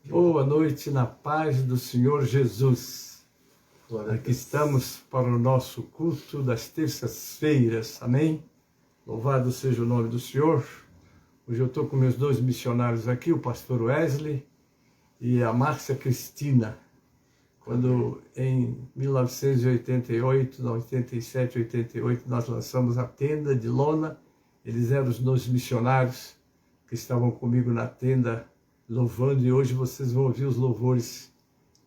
Boa noite na paz do Senhor Jesus. Aqui estamos para o nosso culto das terças-feiras, amém? Louvado seja o nome do Senhor. Hoje eu estou com meus dois missionários aqui, o pastor Wesley e a Márcia Cristina. Quando em 1988, 87, 88, nós lançamos a tenda de lona, eles eram os dois missionários que estavam comigo na tenda louvando, e hoje vocês vão ouvir os louvores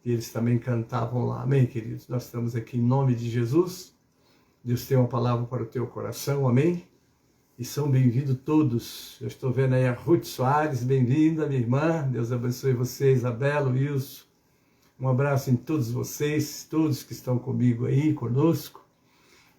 que eles também cantavam lá. Amém, queridos? Nós estamos aqui em nome de Jesus. Deus tem uma palavra para o teu coração, amém? E são bem-vindos todos. Eu estou vendo aí a Ruth Soares, bem-vinda, minha irmã. Deus abençoe você, Isabela, Wilson. Um abraço em todos vocês, todos que estão comigo aí, conosco.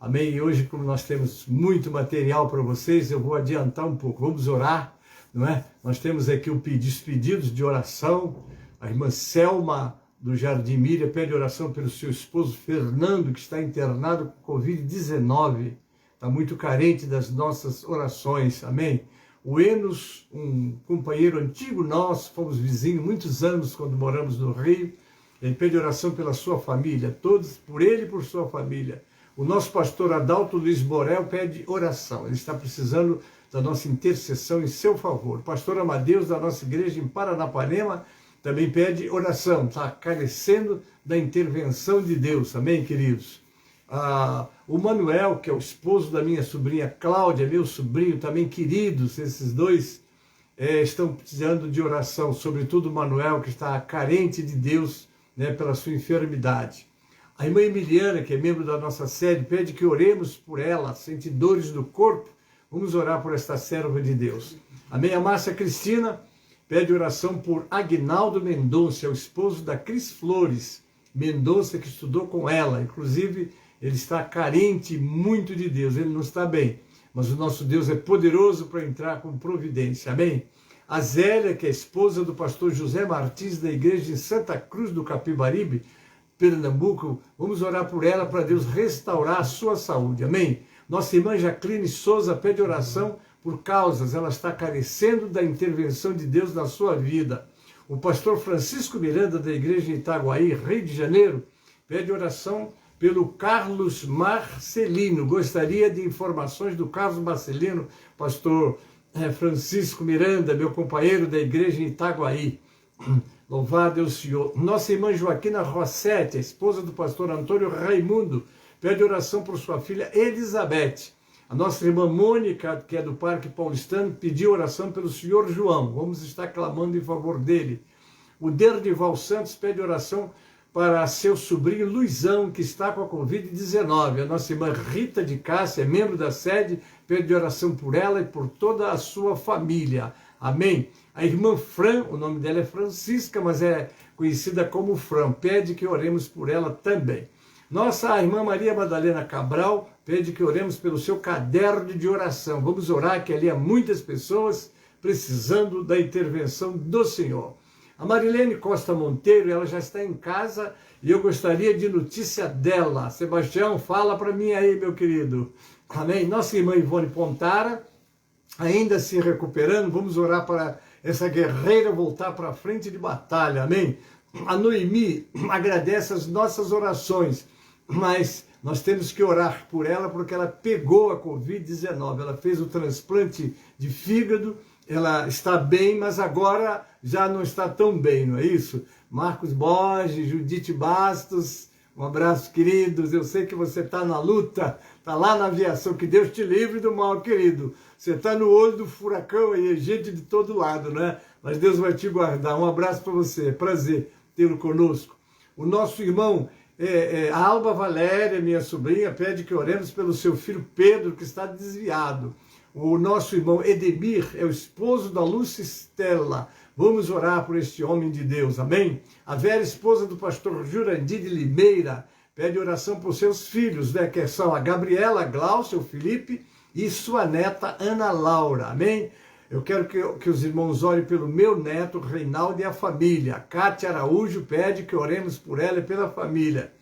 Amém? E hoje, como nós temos muito material para vocês, eu vou adiantar um pouco. Vamos orar. Não é? Nós temos aqui os pedidos de oração. A irmã Selma do Jardim Miriam pede oração pelo seu esposo Fernando, que está internado com Covid-19. Está muito carente das nossas orações. Amém? O Enos, um companheiro antigo nosso, fomos vizinhos muitos anos quando moramos no Rio. Ele pede oração pela sua família, todos, por ele e por sua família. O nosso pastor Adalto Luiz Borel pede oração. Ele está precisando da nossa intercessão em seu favor. O pastor Amadeus, da nossa igreja em Paranapanema, também pede oração. Está carecendo da intervenção de Deus. Amém, queridos? O Manuel, que é o esposo da minha sobrinha Cláudia, meu sobrinho também, queridos, esses dois estão precisando de oração. Sobretudo o Manuel, que está carente de Deus, né, pela sua enfermidade. A irmã Emiliana, que é membro da nossa sede, pede que oremos por ela, sente dores no corpo. Vamos orar por esta serva de Deus. Amém. A Márcia Cristina pede oração por Aguinaldo Mendonça, o esposo da Cris Flores Mendonça, que estudou com ela. Inclusive, ele está carente muito de Deus, ele não está bem. Mas o nosso Deus é poderoso para entrar com providência. Amém. A Zélia, que é esposa do pastor José Martins, da igreja em Santa Cruz do Capibaribe, Pernambuco, vamos orar por ela para Deus restaurar a sua saúde. Amém. Nossa irmã Jacqueline Souza pede oração por causas, ela está carecendo da intervenção de Deus na sua vida. O pastor Francisco Miranda, da igreja em Itaguaí, Rio de Janeiro, pede oração pelo Carlos Marcelino. Gostaria de informações do Carlos Marcelino, pastor Francisco Miranda, meu companheiro da igreja em Itaguaí. Louvado é o Senhor. Nossa irmã Joaquina Rossetti, a esposa do pastor Antônio Raimundo, pede oração por sua filha Elizabeth. A nossa irmã Mônica, que é do Parque Paulistano, pediu oração pelo senhor João. Vamos estar clamando em favor dele. O Derdival Santos pede oração para seu sobrinho Luizão, que está com a Covid-19. A nossa irmã Rita de Cássia, membro da sede, pede oração por ela e por toda a sua família. Amém. A irmã Fran, o nome dela é Francisca, mas é conhecida como Fran, pede que oremos por ela também. Nossa irmã Maria Madalena Cabral pede que oremos pelo seu caderno de oração. Vamos orar, que ali há muitas pessoas precisando da intervenção do Senhor. A Marilene Costa Monteiro, ela já está em casa e eu gostaria de notícia dela. Sebastião, fala para mim aí, meu querido. Amém. Nossa irmã Ivone Pontara, ainda se recuperando, vamos orar para essa guerreira voltar para a frente de batalha. Amém. A Noemi agradece as nossas orações, mas nós temos que orar por ela porque ela pegou a Covid-19, ela fez o transplante de fígado, ela está bem, mas agora já não está tão bem, não é isso? Marcos Borges, Judite Bastos, um abraço, queridos. Eu sei que você está na luta, está lá na aviação, que Deus te livre do mal, querido. Você está no olho do furacão aí, é gente de todo lado, né? Mas Deus vai te guardar. Um abraço para você, é prazer tê-lo conosco. O nosso irmão a Alba Valéria, minha sobrinha, pede que oremos pelo seu filho Pedro, que está desviado. O nosso irmão Edemir é o esposo da Lúcia Estela. Vamos orar por este homem de Deus, amém? A Vera, esposa do pastor Jurandir de Limeira, pede oração por seus filhos, né? Que são a Gabriela, a Glaucia, o Felipe e sua neta Ana Laura, amém? Eu quero que os irmãos orem pelo meu neto, Reinaldo, e a família. A Cátia Araújo pede que oremos por ela e pela família.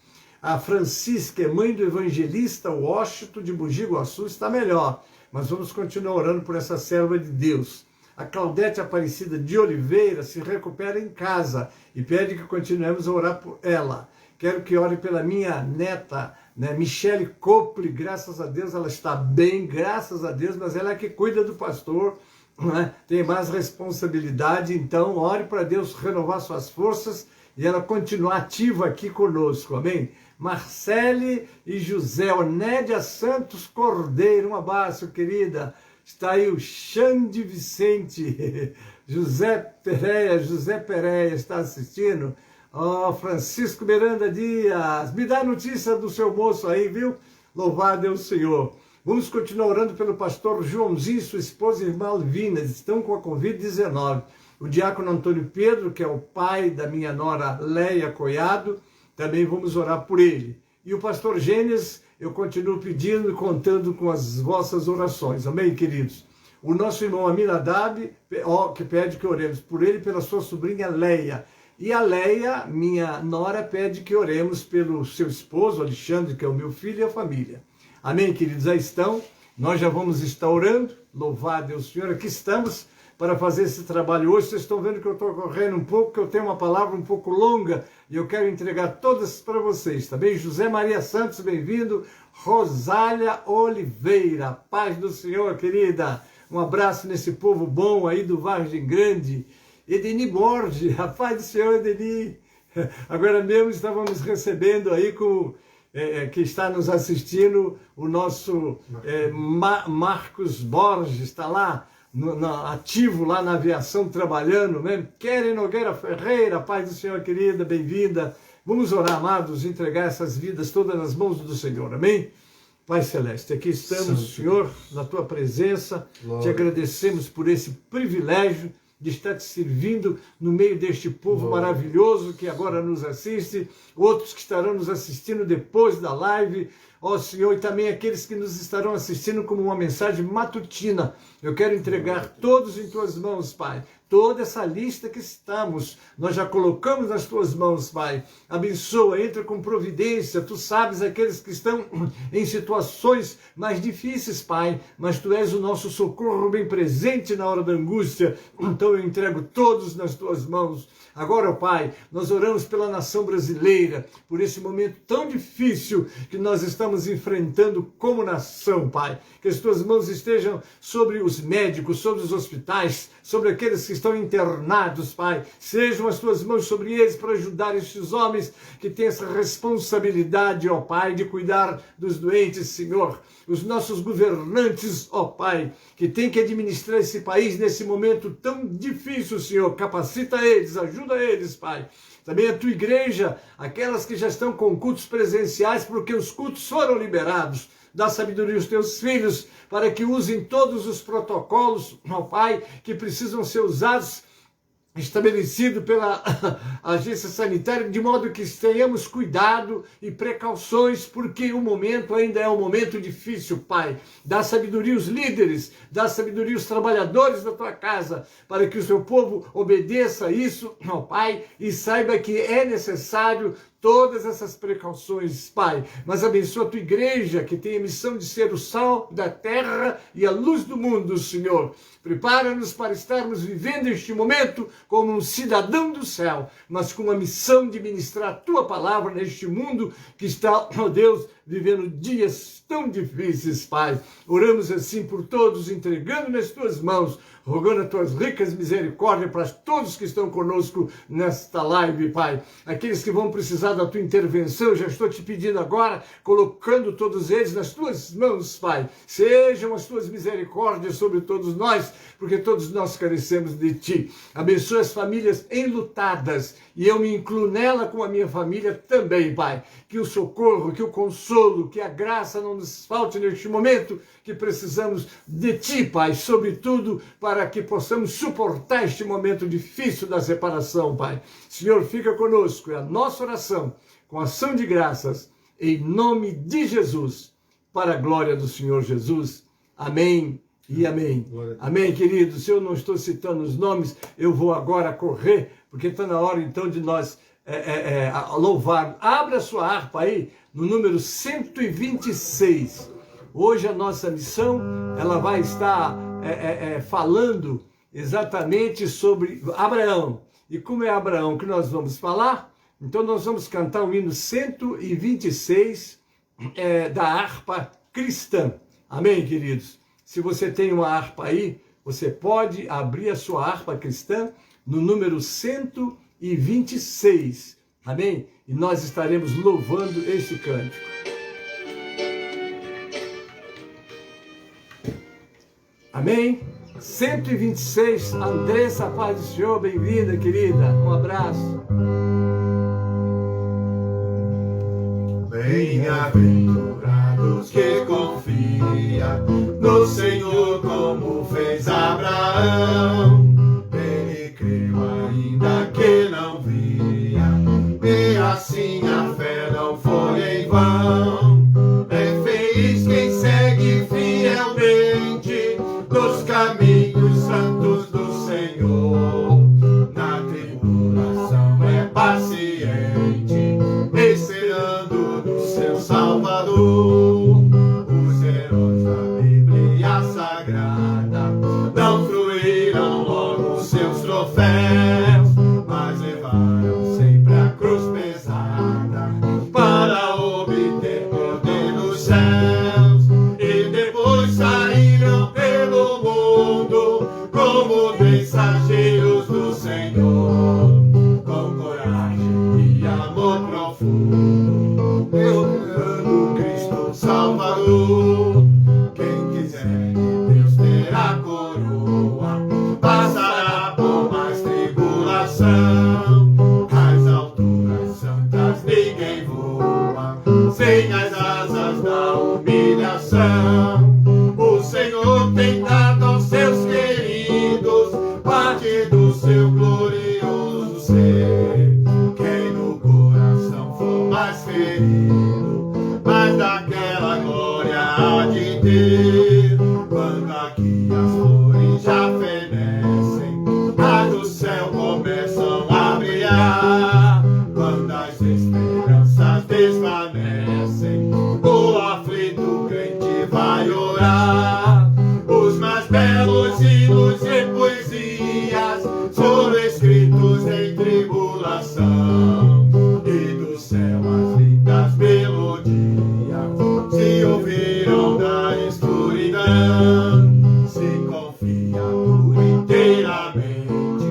A Francisca é mãe do evangelista Washington de Mogi Guaçu, está melhor. Mas vamos continuar orando por essa serva de Deus. A Claudete Aparecida de Oliveira se recupera em casa e pede que continuemos a orar por ela. Quero que ore pela minha neta, né, Michele Cople, graças a Deus ela está bem, graças a Deus, mas ela é que cuida do pastor, né, tem mais responsabilidade, então ore para Deus renovar suas forças e ela continuar ativa aqui conosco, amém? Marcele e José, Onédia Santos Cordeiro, um abraço, querida. Está aí o Xande Vicente, José Pereira está assistindo. Ó, Francisco Miranda Dias, me dá notícia do seu moço aí, viu? Louvado é o Senhor. Vamos continuar orando pelo pastor Joãozinho e sua esposa irmã Alvina, estão com a Covid-19. O diácono Antônio Pedro, que é o pai da minha nora Leia Coiado, também vamos orar por ele. E o pastor Gênesis, eu continuo pedindo e contando com as vossas orações. Amém, queridos? O nosso irmão Aminadab, que pede que oremos por ele e pela sua sobrinha Leia. E a Leia, minha nora, pede que oremos pelo seu esposo, Alexandre, que é o meu filho, e a família. Amém, queridos? Aí estão. Nós já vamos estar orando. Louvado é o Senhor. Aqui estamos para fazer esse trabalho hoje. Vocês estão vendo que eu estou correndo um pouco, que eu tenho uma palavra um pouco longa e eu quero entregar todas para vocês, tá bem? José Maria Santos, bem-vindo. Rosália Oliveira, paz do Senhor, querida. Um abraço nesse povo bom aí do Vargem Grande. Edeni Borges, a paz do Senhor, Edeni. Agora mesmo estávamos recebendo aí que está nos assistindo o nosso Marcos Borges, está lá, ativo lá na aviação, trabalhando, né? Keren Nogueira Ferreira, paz do Senhor, querida, bem-vinda. Vamos orar, amados, entregar essas vidas todas nas mãos do Senhor, amém? Pai Celeste, aqui estamos, Senhor, na Tua presença, te agradecemos por esse privilégio de estar te servindo no meio deste povo maravilhoso que agora nos assiste, outros que estarão nos assistindo depois da live, ó Senhor, e também aqueles que nos estarão assistindo como uma mensagem matutina. Eu quero entregar todos em Tuas mãos, Pai. Toda essa lista que estamos, nós já colocamos nas Tuas mãos, Pai. Abençoa, entra com providência. Tu sabes aqueles que estão em situações mais difíceis, Pai, mas Tu és o nosso socorro bem presente na hora da angústia. Então eu entrego todos nas Tuas mãos. Agora, Pai, nós oramos pela nação brasileira, por esse momento tão difícil que nós estamos enfrentando como nação, Pai. Que as Tuas mãos estejam sobre os médicos, sobre os hospitais, sobre aqueles que estão internados, Pai. Sejam as Tuas mãos sobre eles para ajudar estes homens que têm essa responsabilidade, ó Pai, de cuidar dos doentes, Senhor. Os nossos governantes, ó Pai, que têm que administrar esse país nesse momento tão difícil, Senhor. Capacita eles, ajuda eles, Pai. Também a Tua igreja, aquelas que já estão com cultos presenciais, porque os cultos foram liberados. Dá sabedoria aos Teus filhos para que usem todos os protocolos, ó Pai, que precisam ser usados, estabelecido pela agência sanitária, de modo que tenhamos cuidado e precauções, porque o momento ainda é um momento difícil, Pai. Dá sabedoria aos líderes, dá sabedoria aos trabalhadores da Tua casa, para que o Seu povo obedeça isso, ó Pai, e saiba que é necessário todas essas precauções, Pai. Mas abençoa a Tua igreja, que tem a missão de ser o sal da terra e a luz do mundo, Senhor. Prepara-nos para estarmos vivendo este momento como um cidadão do céu, mas com a missão de ministrar a Tua palavra neste mundo que está, ó Deus, vivendo dias tão difíceis, Pai. Oramos assim por todos, entregando nas Tuas mãos, rogando as Tuas ricas misericórdias para todos que estão conosco nesta live, Pai. Aqueles que vão precisar da Tua intervenção, já estou te pedindo agora, colocando todos eles nas Tuas mãos, Pai. Sejam as Tuas misericórdias sobre todos nós, porque todos nós carecemos de Ti. Abençoa as famílias enlutadas, e eu me incluo nela com a minha família também, Pai. Que o socorro, que o consolo, que a graça não nos falte neste momento, que precisamos de Ti, Pai, sobretudo para que possamos suportar este momento difícil da separação, Pai. Senhor, fica conosco, é a nossa oração, com ação de graças, em nome de Jesus, para a glória do Senhor Jesus. Amém e amém. Amém, queridos. Se eu não estou citando os nomes, eu vou agora correr, porque está na hora então de nós louvar. Abra sua harpa aí, no número 126. Hoje a nossa missão, ela vai estar falando exatamente sobre Abraão. E como é Abraão que nós vamos falar, então nós vamos cantar o hino 126 da harpa cristã. Amém, queridos? Se você tem uma harpa aí, você pode abrir a sua harpa cristã no número 126. Amém? E nós estaremos louvando esse cântico. Amém? 126, Andressa, paz do Senhor, bem-vinda, querida. Um abraço. Bem-aventurados que confia no Senhor como fez Abraão. Ele creu ainda que não via, e assim a fé não foi em vão. É feliz quem segue fielmente nos caminhos santos do Senhor. Na tribulação é paciente, esperando no seu Salvador. Os heróis da Bíblia Sagrada não fruíram logo seus troféus, mas levaram sempre a cruz pesada para obter poder nos céus. E depois saíram pelo mundo como mensageiros do Senhor, com coragem e amor profundo, procurando Cristo Salvador. Quem quiser de Deus ter a coroa, passará por mais tribulação. As alturas santas ninguém voa sem as asas da humilhação. O Senhor tem dado aos seus queridos parte do seu glorioso ser. Quem no coração for mais ferido, mais daquela glória há de ter. Quando aqui as flores já fenecem, as do céu começam a brilhar. Quando as esperanças desvanecem, o aflito crente vai orar. Os mais belos hinos e poesias foram escritos em tribulação, e do céu as lindas melodias se ouviram da escuridão. Se confia tu inteiramente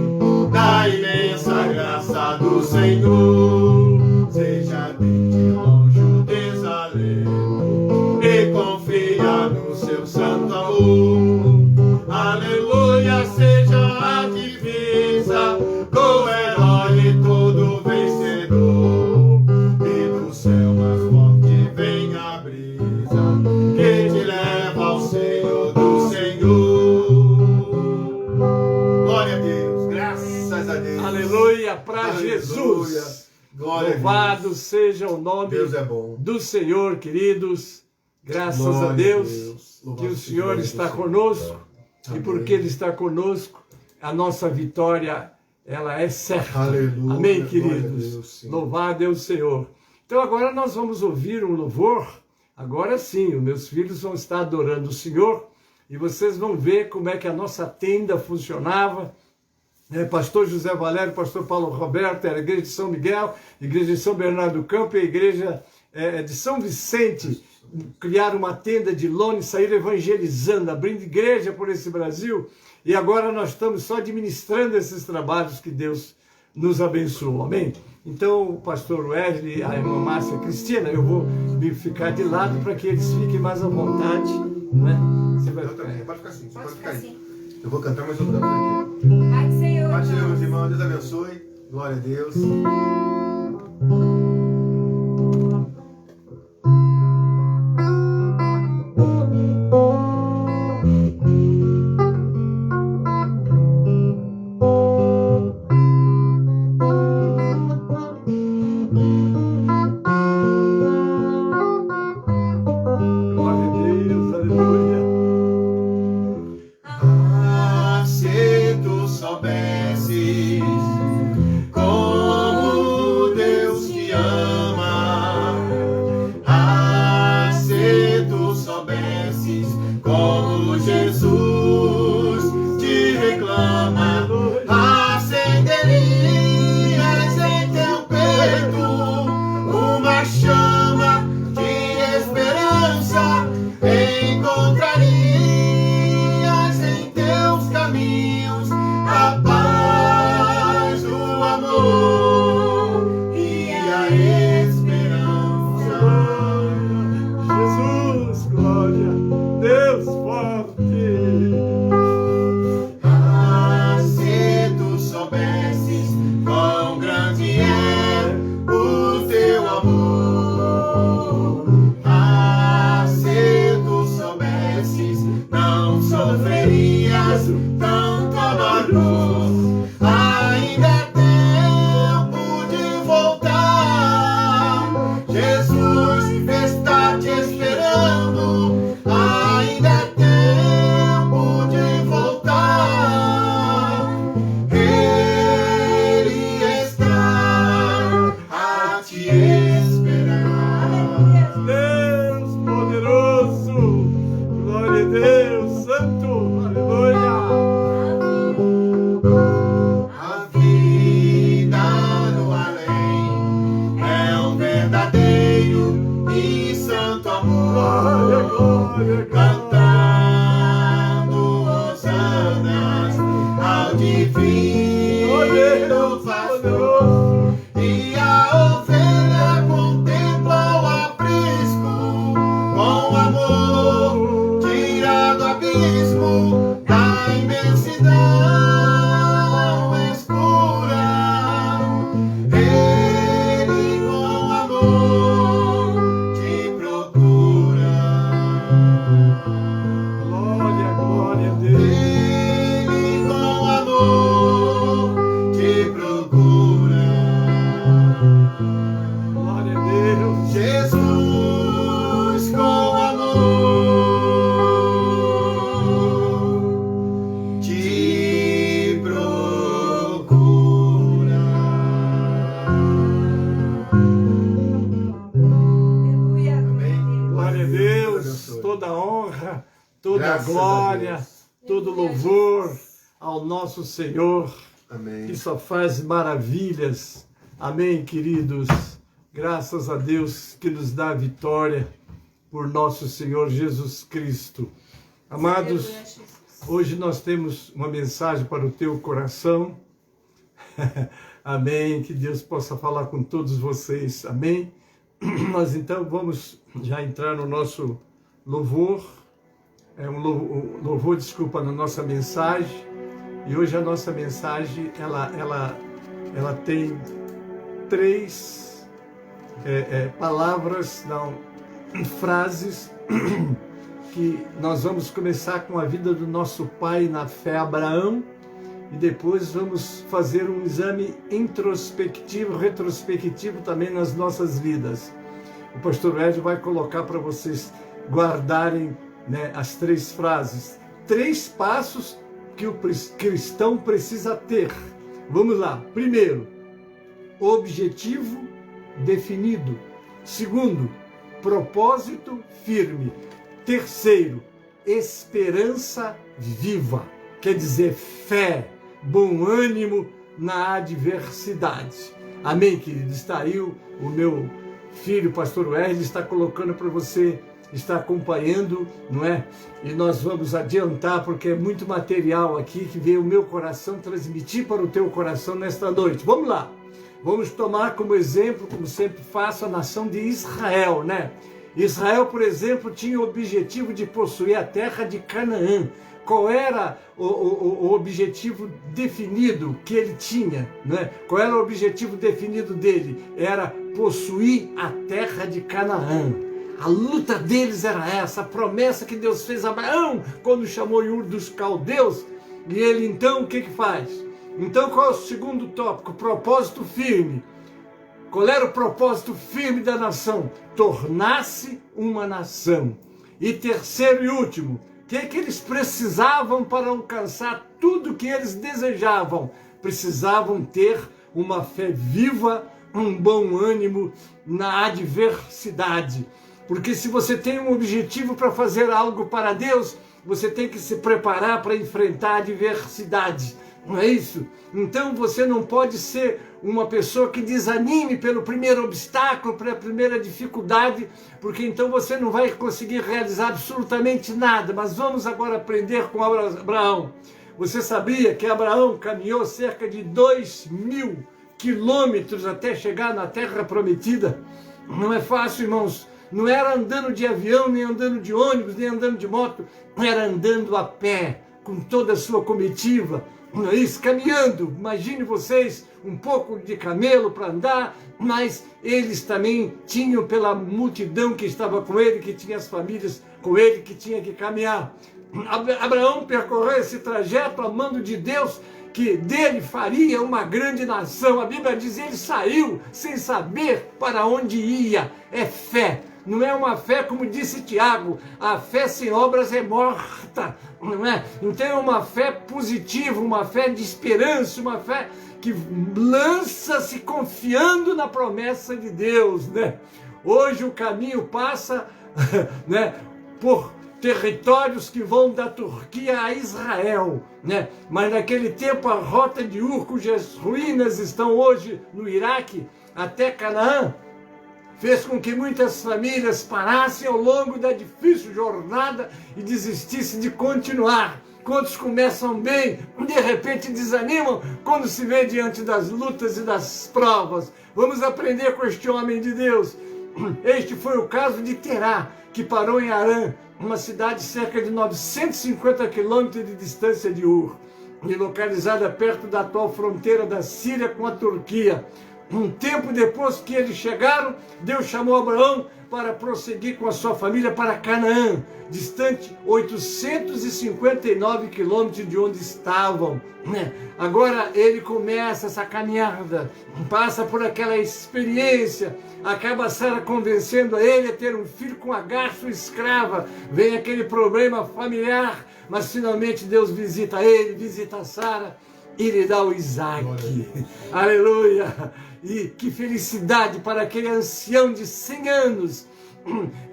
na imensa graça do Senhor. Seja de longe o desalento e confia no seu santo amor. Aleluia, seja a divisa do herói e todo vencedor. E do céu mais forte vem a brisa que te leva ao seio do Senhor. Glória a Deus, graças a Deus. Aleluia, para Aleluia. Jesus. Glória a Louvado Deus. seja o nome Deus é bom. do Senhor, queridos. Graças Glória a Deus, Louvado que o seja Senhor nome do está Senhor. conosco. E Amém. porque Ele está conosco, a nossa vitória, ela é certa. Aleluia. Amém, Glória a queridos? Deus, sim. Louvado é o Senhor. Então agora nós vamos ouvir um louvor. Agora sim, os meus filhos vão estar adorando o Senhor. E vocês vão ver como é que a nossa tenda funcionava. Pastor José Valério, pastor Paulo Roberto, era a igreja de São Miguel, igreja de São Bernardo do Campo e a igreja de São Vicente. Criaram uma tenda de lona e saíram evangelizando, abrindo igreja por esse Brasil. E agora nós estamos só administrando esses trabalhos que Deus nos abençoou. Amém? Então, o pastor Wesley, a irmã Márcia Cristina, eu vou me ficar de lado para que eles fiquem mais à vontade. Né? Você vai Eu também. Pode ficar assim. Pode Pode ficar ficar aí. assim. Eu vou cantar, mas eu danço aqui. Pai do Senhor. Pai do Senhor, meus irmãos, Deus abençoe. Glória a Deus. Glória a Deus, aleluia. Se tu soubesses como cantando hosanas ao divino pastor. E a ovelha contempla o aprisco com amor, tira do abismo da imensidão escura. Ele com amor te procura. Glória, glória a Deus. Ele com amor te procura. Glória a Deus. Jesus com amor te procura. Amém. Glória a Deus. Toda honra, toda Graças a glória, Deus. todo louvor ao nosso Senhor, Amém. que só faz maravilhas. Amém, queridos. Graças a Deus que nos dá a vitória por nosso Senhor Jesus Cristo. Amados, hoje nós temos uma mensagem para o teu coração. Amém. Que Deus possa falar com todos vocês. Amém. Mas então vamos já entrar no nosso louvor. Na nossa mensagem. E hoje a nossa mensagem, ela tem três palavras, não, frases que nós vamos começar com a vida do nosso pai na fé, Abraão, e depois vamos fazer um exame introspectivo, retrospectivo também nas nossas vidas. O pastor Ed vai colocar para vocês guardarem, né, as três frases, 3 passos que o cristão precisa ter. Vamos lá. Primeiro, objetivo definido. Segundo, propósito firme. Terceiro, esperança viva. Quer dizer, fé, bom ânimo na adversidade. Amém, querido? Está aí o meu filho, pastor Wesley, está colocando para você, está acompanhando, não é? E nós vamos adiantar, porque é muito material aqui que veio o meu coração transmitir para o teu coração nesta noite. Vamos lá. Vamos tomar como exemplo, como sempre faço, a nação de Israel, né? Israel, por exemplo, tinha o objetivo de possuir a terra de Canaã. Qual era o objetivo definido que ele tinha, né? Qual era o objetivo definido dele? Era possuir a terra de Canaã. A luta deles era essa, a promessa que Deus fez a Abraão quando chamou Ur dos Caldeus. E ele então o que faz? Então qual é o segundo tópico? Propósito firme. Qual era o propósito firme da nação? Tornar-se uma nação. E terceiro e último, o que eles precisavam para alcançar tudo que eles desejavam? Precisavam ter uma fé viva, um bom ânimo na adversidade. Porque se você tem um objetivo para fazer algo para Deus, você tem que se preparar para enfrentar a adversidade. Não é isso? Então você não pode ser uma pessoa que desanime pelo primeiro obstáculo, pela primeira dificuldade, porque então você não vai conseguir realizar absolutamente nada. Mas vamos agora aprender com Abraão. Você sabia que Abraão caminhou cerca de 2.000 quilômetros até chegar na terra prometida? Não é fácil, irmãos. Não era andando de avião, nem andando de ônibus, nem andando de moto. Era andando a pé, com toda a sua comitiva. Não é isso? Caminhando. Imagine vocês, um pouco de camelo para andar, mas eles também tinham, pela multidão que estava com ele, que tinha as famílias com ele, que tinha que caminhar. Abraão percorreu esse trajeto a mando de Deus, que dele faria uma grande nação. A Bíblia diz, ele saiu sem saber para onde ia. É fé. Não é uma fé, como disse Tiago, a fé sem obras é morta, não é? Então é uma fé positiva, uma fé de esperança, uma fé que lança-se confiando na promessa de Deus, né? Hoje o caminho passa, né, por territórios que vão da Turquia a Israel, né? Mas naquele tempo a rota de Ur, cujas ruínas estão hoje no Iraque, até Canaã, fez com que muitas famílias parassem ao longo da difícil jornada e desistissem de continuar. Quantos começam bem, de repente desanimam quando se vê diante das lutas e das provas. Vamos aprender com este homem de Deus. Este foi o caso de Terá, que parou em Harã, uma cidade cerca de 950 quilômetros de distância de Ur, e localizada perto da atual fronteira da Síria com a Turquia. Um tempo depois que eles chegaram, Deus chamou Abraão para prosseguir com a sua família para Canaã, distante 859 quilômetros de onde estavam. Agora ele começa essa caminhada, passa por aquela experiência, acaba Sara convencendo a ele a ter um filho com Agar, sua escrava. Vem aquele problema familiar, mas finalmente Deus visita ele, visita Sara e lhe dá o Isaac. Aleluia! E que felicidade para aquele ancião de 100 anos.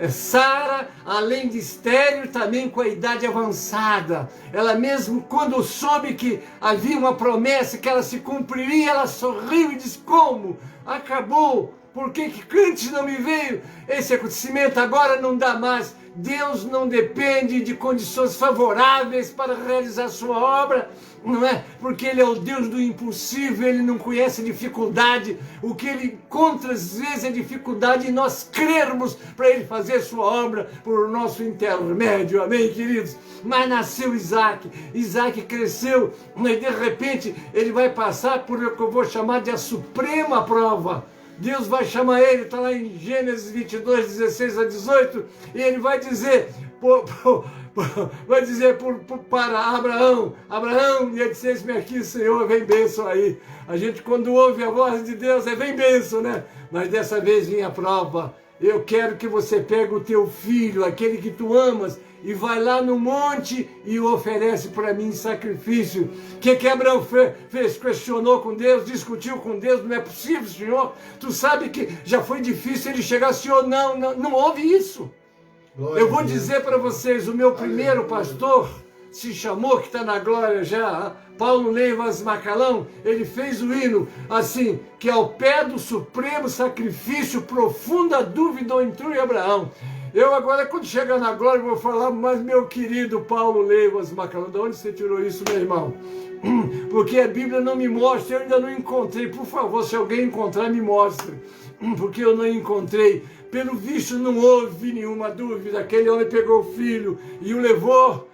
Sara, além de estéril, também com a idade avançada. Ela mesmo, quando soube que havia uma promessa que ela se cumpriria, ela sorriu e disse: como? Acabou. Por que antes não me veio esse acontecimento? Agora não dá mais. Deus não depende de condições favoráveis para realizar sua obra, não é? Porque Ele é o Deus do impossível, Ele não conhece dificuldade. O que Ele encontra às vezes é dificuldade em nós crermos para Ele fazer sua obra por nosso intermédio, amém, queridos? Mas nasceu Isaac, Isaac cresceu, e de repente ele vai passar por o que eu vou chamar de a suprema prova. Deus vai chamar ele, está lá em Gênesis 22, 16 a 18, e ele vai dizer para Abraão, e ele disse: eis-me aqui, Senhor, vem bênção aí. A gente, quando ouve a voz de Deus, vem bênção, né? Mas dessa vez vinha a prova. Eu quero que você pegue o teu filho, aquele que tu amas, e vai lá no monte e o oferece para mim em sacrifício. O que Abraão fez? Questionou com Deus, discutiu com Deus: não é possível, Senhor. Tu sabe que já foi difícil ele chegar, Senhor, não houve isso. Glória. Eu vou dizer para vocês, o meu primeiro pastor se chamou, que está na glória já, Paulo Leivas Macalão, ele fez o hino assim, que ao pé do supremo sacrifício, profunda dúvida entrou em Abraão. Eu agora, quando chegar na glória, vou falar: mas meu querido Paulo Leivas Macalão, de onde você tirou isso, meu irmão? Porque a Bíblia não me mostra, eu ainda não encontrei. Por favor, se alguém encontrar, me mostre, porque eu não encontrei. Pelo visto, não houve nenhuma dúvida. Aquele homem pegou o filho e o levou,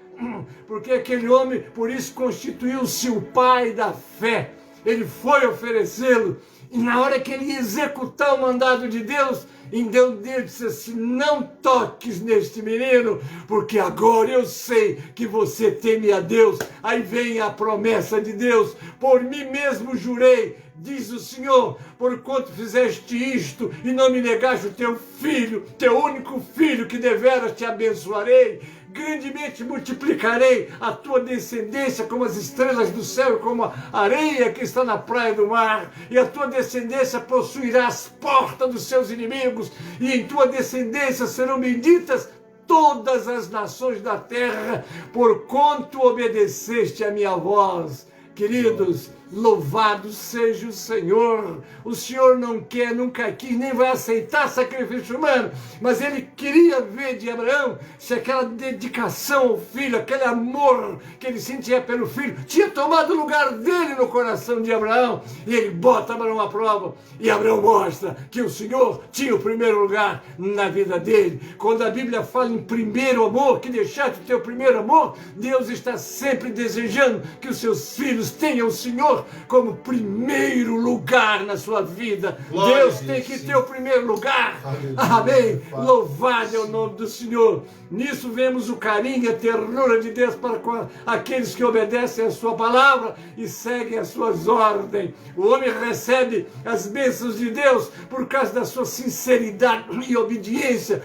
porque aquele homem, por isso, constituiu-se o pai da fé. Ele foi oferecê-lo, e na hora que ele ia executar o mandado de Deus, então Deus disse assim: não toques neste menino, porque agora eu sei que você teme a Deus. Aí vem a promessa de Deus: por mim mesmo jurei, diz o Senhor, porquanto fizeste isto e não me negaste o teu filho, teu único filho, que deveras te abençoarei, grandemente multiplicarei a tua descendência como as estrelas do céu e como a areia que está na praia do mar, e a tua descendência possuirá as portas dos seus inimigos, e em tua descendência serão benditas todas as nações da terra, porquanto obedeceste a minha voz. Queridos, louvado seja o Senhor. O Senhor não quer, nunca quis, nem vai aceitar sacrifício humano, mas Ele queria ver de Abraão se aquela dedicação ao filho, aquele amor que ele sentia pelo filho, tinha tomado o lugar dele no coração de Abraão. E Ele bota Abraão à prova, e Abraão mostra que o Senhor tinha o primeiro lugar na vida dele. Quando a Bíblia fala em primeiro amor, que deixaste o teu primeiro amor, Deus está sempre desejando que os seus filhos tenham o Senhor como primeiro lugar na sua vida. Glória. Deus tem que ter o primeiro lugar. Aleluia. Amém. Louvado é o nome do Senhor. Nisso vemos o carinho e a ternura de Deus para com aqueles que obedecem a sua palavra e seguem as suas ordens. O homem recebe as bênçãos de Deus por causa da sua sinceridade e obediência.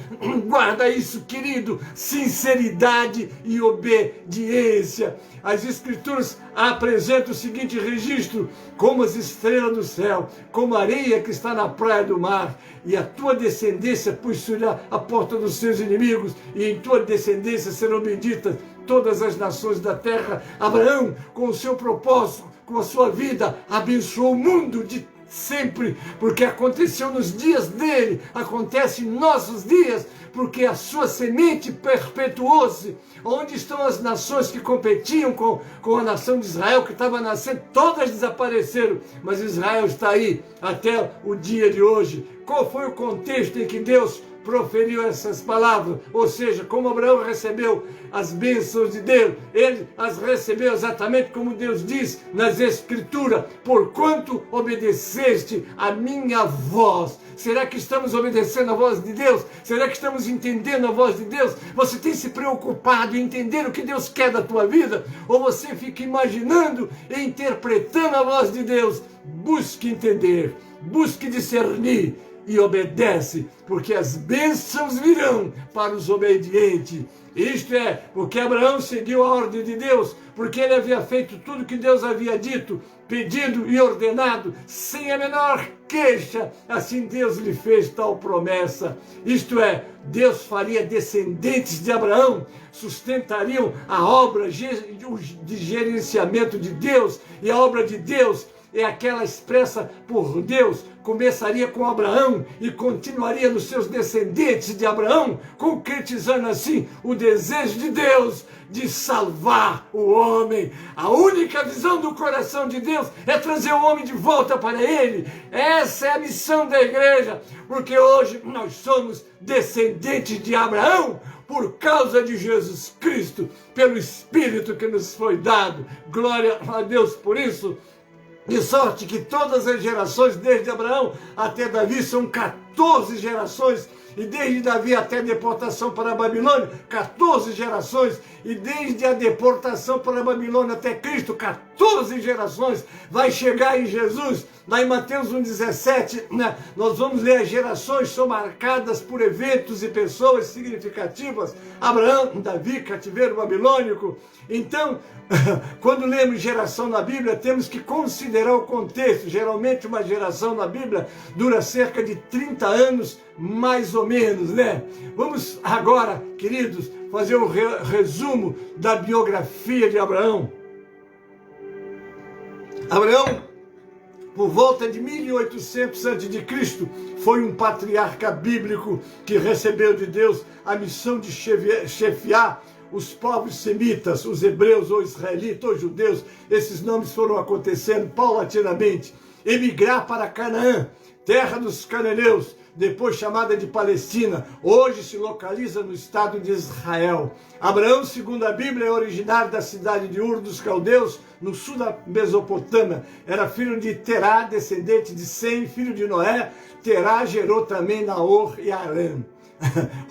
Guarda isso, querido: sinceridade e obediência. As Escrituras apresentam o seguinte registro: como as estrelas do céu, como a areia que está na praia do mar, e a tua descendência possuirá a porta dos seus inimigos, e em tua descendência serão benditas todas as nações da terra. Abraão, com o seu propósito, com a sua vida, abençoou o mundo de sempre, porque aconteceu nos dias dele, acontece em nossos dias, porque a sua semente perpetuou-se. Onde estão as nações que competiam com a nação de Israel, que estava nascendo? Todas desapareceram, mas Israel está aí até o dia de hoje. Qual foi o contexto em que Deus proferiu essas palavras? Ou seja, como Abraão recebeu as bênçãos de Deus, ele as recebeu exatamente como Deus diz nas Escrituras: porquanto obedeceste a minha voz. Será que estamos obedecendo a voz de Deus? Será que estamos entendendo a voz de Deus? Você tem se preocupado em entender o que Deus quer da tua vida? Ou você fica imaginando e interpretando a voz de Deus? Busque entender, busque discernir e obedece, porque as bênçãos virão para os obedientes. Isto é, porque Abraão seguiu a ordem de Deus, porque ele havia feito tudo que Deus havia dito, pedido e ordenado, sem a menor queixa. Assim Deus lhe fez tal promessa. Isto é, Deus faria descendentes de Abraão, sustentariam a obra de gerenciamento de Deus, e a obra de Deus é aquela expressa por Deus, começaria com Abraão e continuaria nos seus descendentes de Abraão, concretizando assim o desejo de Deus de salvar o homem. A única visão do coração de Deus é trazer o homem de volta para ele. Essa é a missão da igreja, porque hoje nós somos descendentes de Abraão por causa de Jesus Cristo, pelo Espírito que nos foi dado. Glória a Deus por isso. De sorte que todas as gerações, desde Abraão até Davi, são 14 gerações, e desde Davi até a deportação para a Babilônia, 14 gerações, e desde a deportação para a Babilônia até Cristo, 14 gerações, vai chegar em Jesus. Lá em Mateus 1,17, nós vamos ler: as gerações são marcadas por eventos e pessoas significativas. Abraão, Davi, cativeiro babilônico. Então, quando lemos geração na Bíblia, temos que considerar o contexto. Geralmente uma geração na Bíblia dura cerca de 30 anos, mais ou menos, né? Vamos agora, queridos, fazer um resumo da biografia de Abraão. Abraão, por volta de 1800 a.C., foi um patriarca bíblico que recebeu de Deus a missão de chefiar os povos semitas, os hebreus ou israelitas ou judeus. Esses nomes foram acontecendo paulatinamente. Emigrar para Canaã, terra dos cananeus, depois chamada de Palestina, hoje se localiza no estado de Israel. Abraão, segundo a Bíblia, é originário da cidade de Ur dos Caldeus, no sul da Mesopotâmia. Era filho de Terá, descendente de Sem, filho de Noé. Terá gerou também Naor e Arã,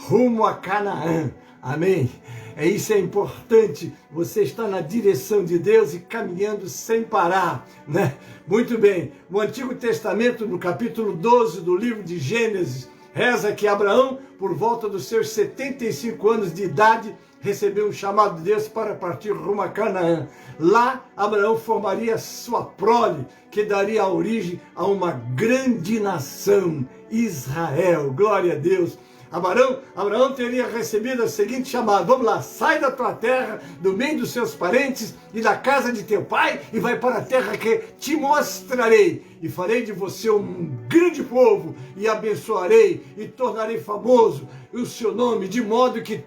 rumo a Canaã. Amém? Isso é importante, você está na direção de Deus e caminhando sem parar, né? Muito bem, no Antigo Testamento, no capítulo 12 do livro de Gênesis, reza que Abraão, por volta dos seus 75 anos de idade, recebeu um chamado de Deus para partir rumo a Canaã. Lá, Abraão formaria sua prole, que daria origem a uma grande nação, Israel. Glória a Deus. Abraão teria recebido a seguinte chamada: vamos lá, sai da tua terra, do meio dos seus parentes e da casa de teu pai, e vai para a terra que te mostrarei, e farei de você um grande povo, e abençoarei, e tornarei famoso o seu nome, de modo que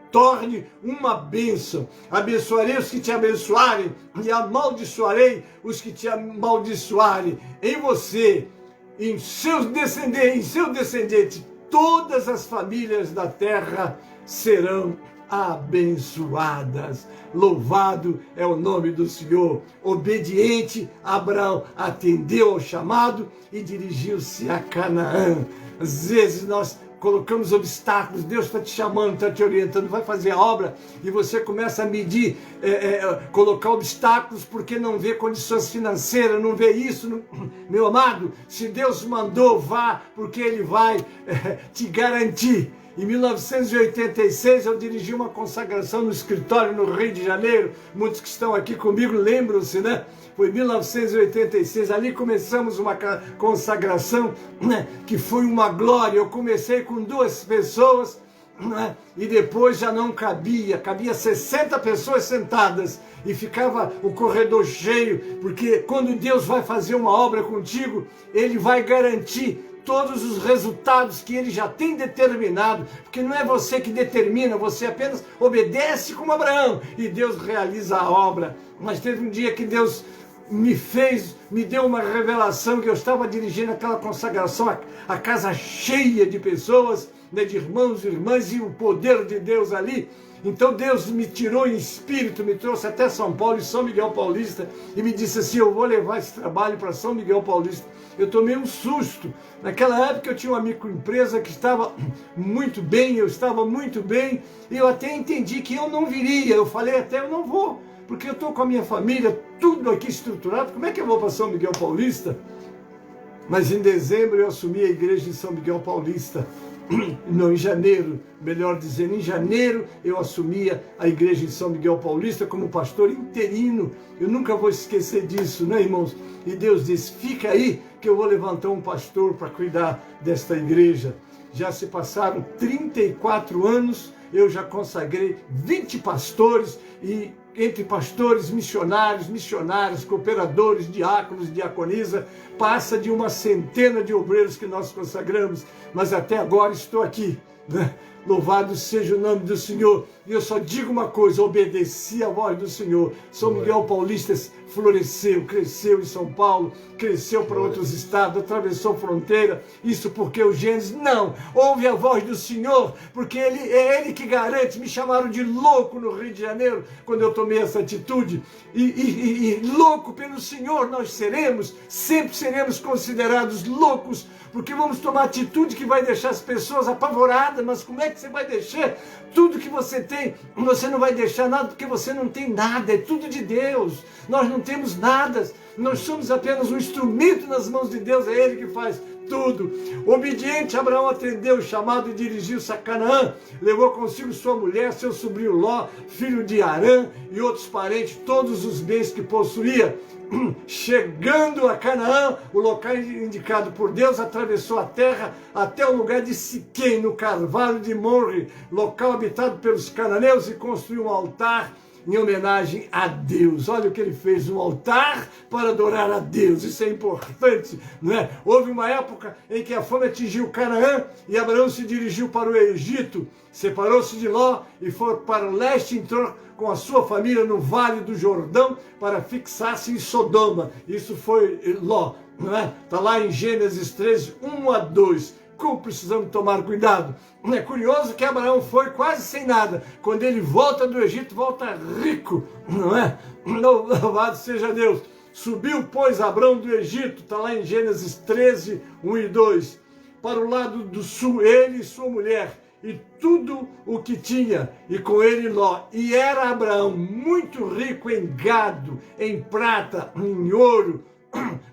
torne uma bênção. Abençoarei os que te abençoarem, e amaldiçoarei os que te amaldiçoarem. Em você, em seu descendente, todas as famílias da terra serão abençoadas. Louvado é o nome do Senhor. Obediente, Abraão atendeu ao chamado e dirigiu-se a Canaã. Às vezes nós colocamos obstáculos, Deus está te chamando, está te orientando, vai fazer a obra, e você começa a medir, colocar obstáculos porque não vê condições financeiras, não vê isso. Meu amado, se Deus mandou, vá, porque Ele vai te garantir. Em 1986 eu dirigi uma consagração no escritório no Rio de Janeiro. Muitos que estão aqui comigo lembram-se, né? Foi em 1986, ali começamos uma consagração, né, que foi uma glória. Eu comecei com 2 pessoas, né? E depois já não cabia 60 pessoas sentadas e ficava o corredor cheio, porque quando Deus vai fazer uma obra contigo, Ele vai garantir todos os resultados que Ele já tem determinado, porque não é você que determina, você apenas obedece como Abraão e Deus realiza a obra. Mas teve um dia que Deus me deu uma revelação, que eu estava dirigindo aquela consagração, a casa cheia de pessoas, né, de irmãos e irmãs, e o poder de Deus ali. Então Deus me tirou em espírito, me trouxe até São Paulo e São Miguel Paulista, e me disse assim: eu vou levar esse trabalho para São Miguel Paulista. Eu tomei um susto. Naquela época eu tinha uma microempresa que estava muito bem, eu estava muito bem, e eu até entendi que eu não viria. Eu falei até: eu não vou, porque eu estou com a minha família, tudo aqui estruturado, como é que eu vou para São Miguel Paulista? Mas em dezembro eu assumi a igreja em São Miguel Paulista. Não, em janeiro, melhor dizendo, em janeiro eu assumia a igreja em São Miguel Paulista como pastor interino. Eu nunca vou esquecer disso, né, irmãos? E Deus disse: fica aí que eu vou levantar um pastor para cuidar desta igreja. Já se passaram 34 anos, eu já consagrei 20 pastores, e entre pastores, missionários, cooperadores, diáconos, diaconisa, passa de uma centena de obreiros que nós consagramos, mas até agora estou aqui, né? Louvado seja o nome do Senhor. E eu só digo uma coisa: obedeci a voz do Senhor. São Miguel Paulista floresceu, cresceu em São Paulo, cresceu para outros estados, atravessou fronteira. Isso porque o Gênesis não ouve a voz do Senhor, porque é Ele que garante. Me chamaram de louco no Rio de Janeiro quando eu tomei essa atitude. E louco pelo Senhor nós seremos, sempre seremos considerados loucos, porque vamos tomar atitude que vai deixar as pessoas apavoradas. Mas como é que você vai deixar tudo que você tem? Você não vai deixar nada, porque você não tem nada, é tudo de Deus. Nós não temos nada, nós somos apenas um instrumento nas mãos de Deus, é Ele que faz tudo. Obediente, Abraão atendeu o chamado e dirigiu-se a Canaã, levou consigo sua mulher, seu sobrinho Ló, filho de Harã, e outros parentes, todos os bens que possuía. Chegando a Canaã, o local indicado por Deus, atravessou a terra até o lugar de Siquém, no carvalho de Morre, local habitado pelos cananeus, e construiu um altar em homenagem a Deus. Olha o que ele fez: um altar para adorar a Deus. Isso é importante, não é? Houve uma época em que a fome atingiu Canaã e Abraão se dirigiu para o Egito, separou-se de Ló e foi para o leste, entrou com a sua família no Vale do Jordão para fixar-se em Sodoma. Isso foi Ló, não é? Está lá em Gênesis 13, 1-2. Como precisamos tomar cuidado. É curioso que Abraão foi quase sem nada. Quando ele volta do Egito, volta rico, não é? Louvado seja Deus. Subiu, pois, Abraão do Egito, está lá em Gênesis 13, 1-2, para o lado do sul, ele e sua mulher, e tudo o que tinha, e com ele Ló. E era Abraão muito rico em gado, em prata, em ouro,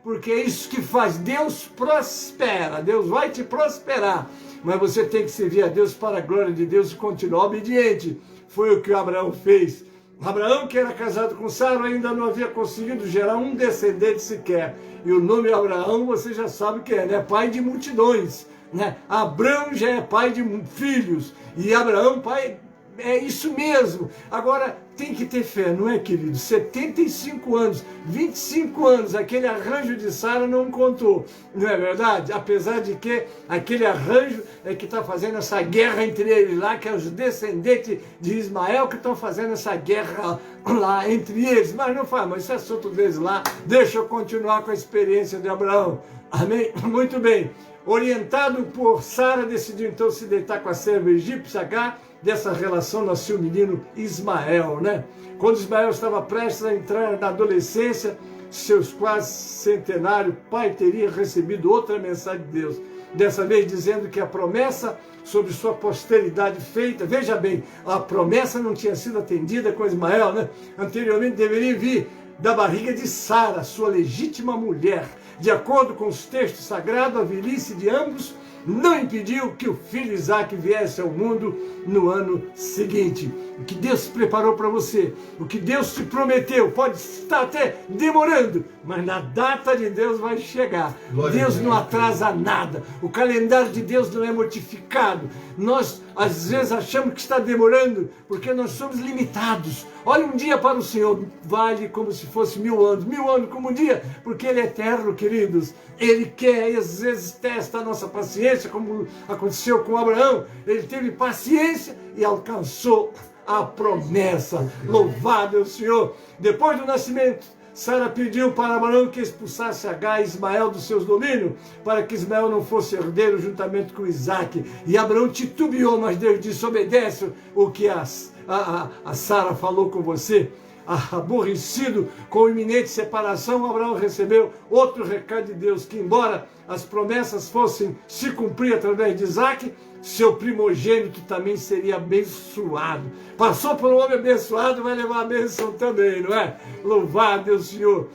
porque é isso que faz. Deus prospera, Deus vai te prosperar, mas você tem que servir a Deus para a glória de Deus e continuar obediente. Foi o que Abraão fez. Abraão, que era casado com Sara, ainda não havia conseguido gerar um descendente sequer, e o nome Abraão você já sabe o que é, né? Pai de multidões, né? Abraão já é pai de filhos, e Abraão pai. É isso mesmo. Agora, tem que ter fé, não é, querido? 75 anos, 25 anos, aquele arranjo de Sara não contou, não é verdade? Apesar de que aquele arranjo é que está fazendo essa guerra entre eles lá, que é os descendentes de Ismael que estão fazendo essa guerra lá entre eles. Mas não faz, mas isso é assunto deles lá. Deixa eu continuar com a experiência de Abraão. Amém? Muito bem. Orientado por Sara, decidiu então se deitar com a serva egípcia Agar. Dessa relação nasceu o menino Ismael, né? Quando Ismael estava prestes a entrar na adolescência, seus quase centenário pai teria recebido outra mensagem de Deus, dessa vez dizendo que a promessa sobre sua posteridade feita, veja bem, a promessa não tinha sido atendida com Ismael, né? Anteriormente deveria vir da barriga de Sara, sua legítima mulher. De acordo com os textos sagrados, a velhice de ambos não impediu que o filho Isaac viesse ao mundo no ano seguinte. O que Deus preparou para você, o que Deus te prometeu, pode estar até demorando, mas na data de Deus vai chegar. Glória Deus a não Deus. atrasa nada. O calendário de Deus não é mortificado. Nós, às vezes, achamos que está demorando, porque nós somos limitados. Olha, um dia para o Senhor vale como se fosse 1000 anos como um dia, porque Ele é eterno, queridos. Ele quer, às vezes, testa a nossa paciência, como aconteceu com Abraão. Ele teve paciência e alcançou a promessa. Louvado é o Senhor. Depois do nascimento, Sara pediu para Abraão que expulsasse Agar e Ismael dos seus domínios, para que Ismael não fosse herdeiro juntamente com Isaac. E Abraão titubeou, mas Deus disse: obedece o que a Sara falou com você. Aborrecido com a iminente separação, Abraão recebeu outro recado de Deus, que embora as promessas fossem se cumprir através de Isaac, seu primogênito também seria abençoado. Passou por um homem abençoado, vai levar a bênção também, não é? Louvado é o Senhor.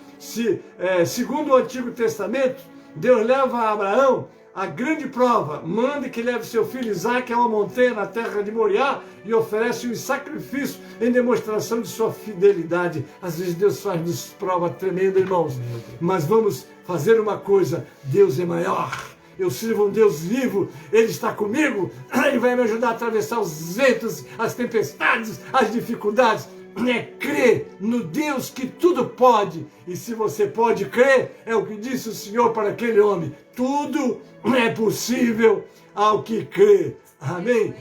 Segundo o Antigo Testamento, Deus leva a Abraão a grande prova. Manda que leve seu filho Isaac a uma montanha na terra de Moriá e oferece um sacrifício em demonstração de sua fidelidade. Às vezes Deus faz-nos prova tremenda, irmãos. Mas vamos fazer uma coisa: Deus é maior. Eu sirvo um Deus vivo, Ele está comigo, Ele vai me ajudar a atravessar os ventos, as tempestades, as dificuldades. É crer no Deus que tudo pode. E se você pode crer, é o que disse o Senhor para aquele homem: tudo é possível ao que crê. Amém?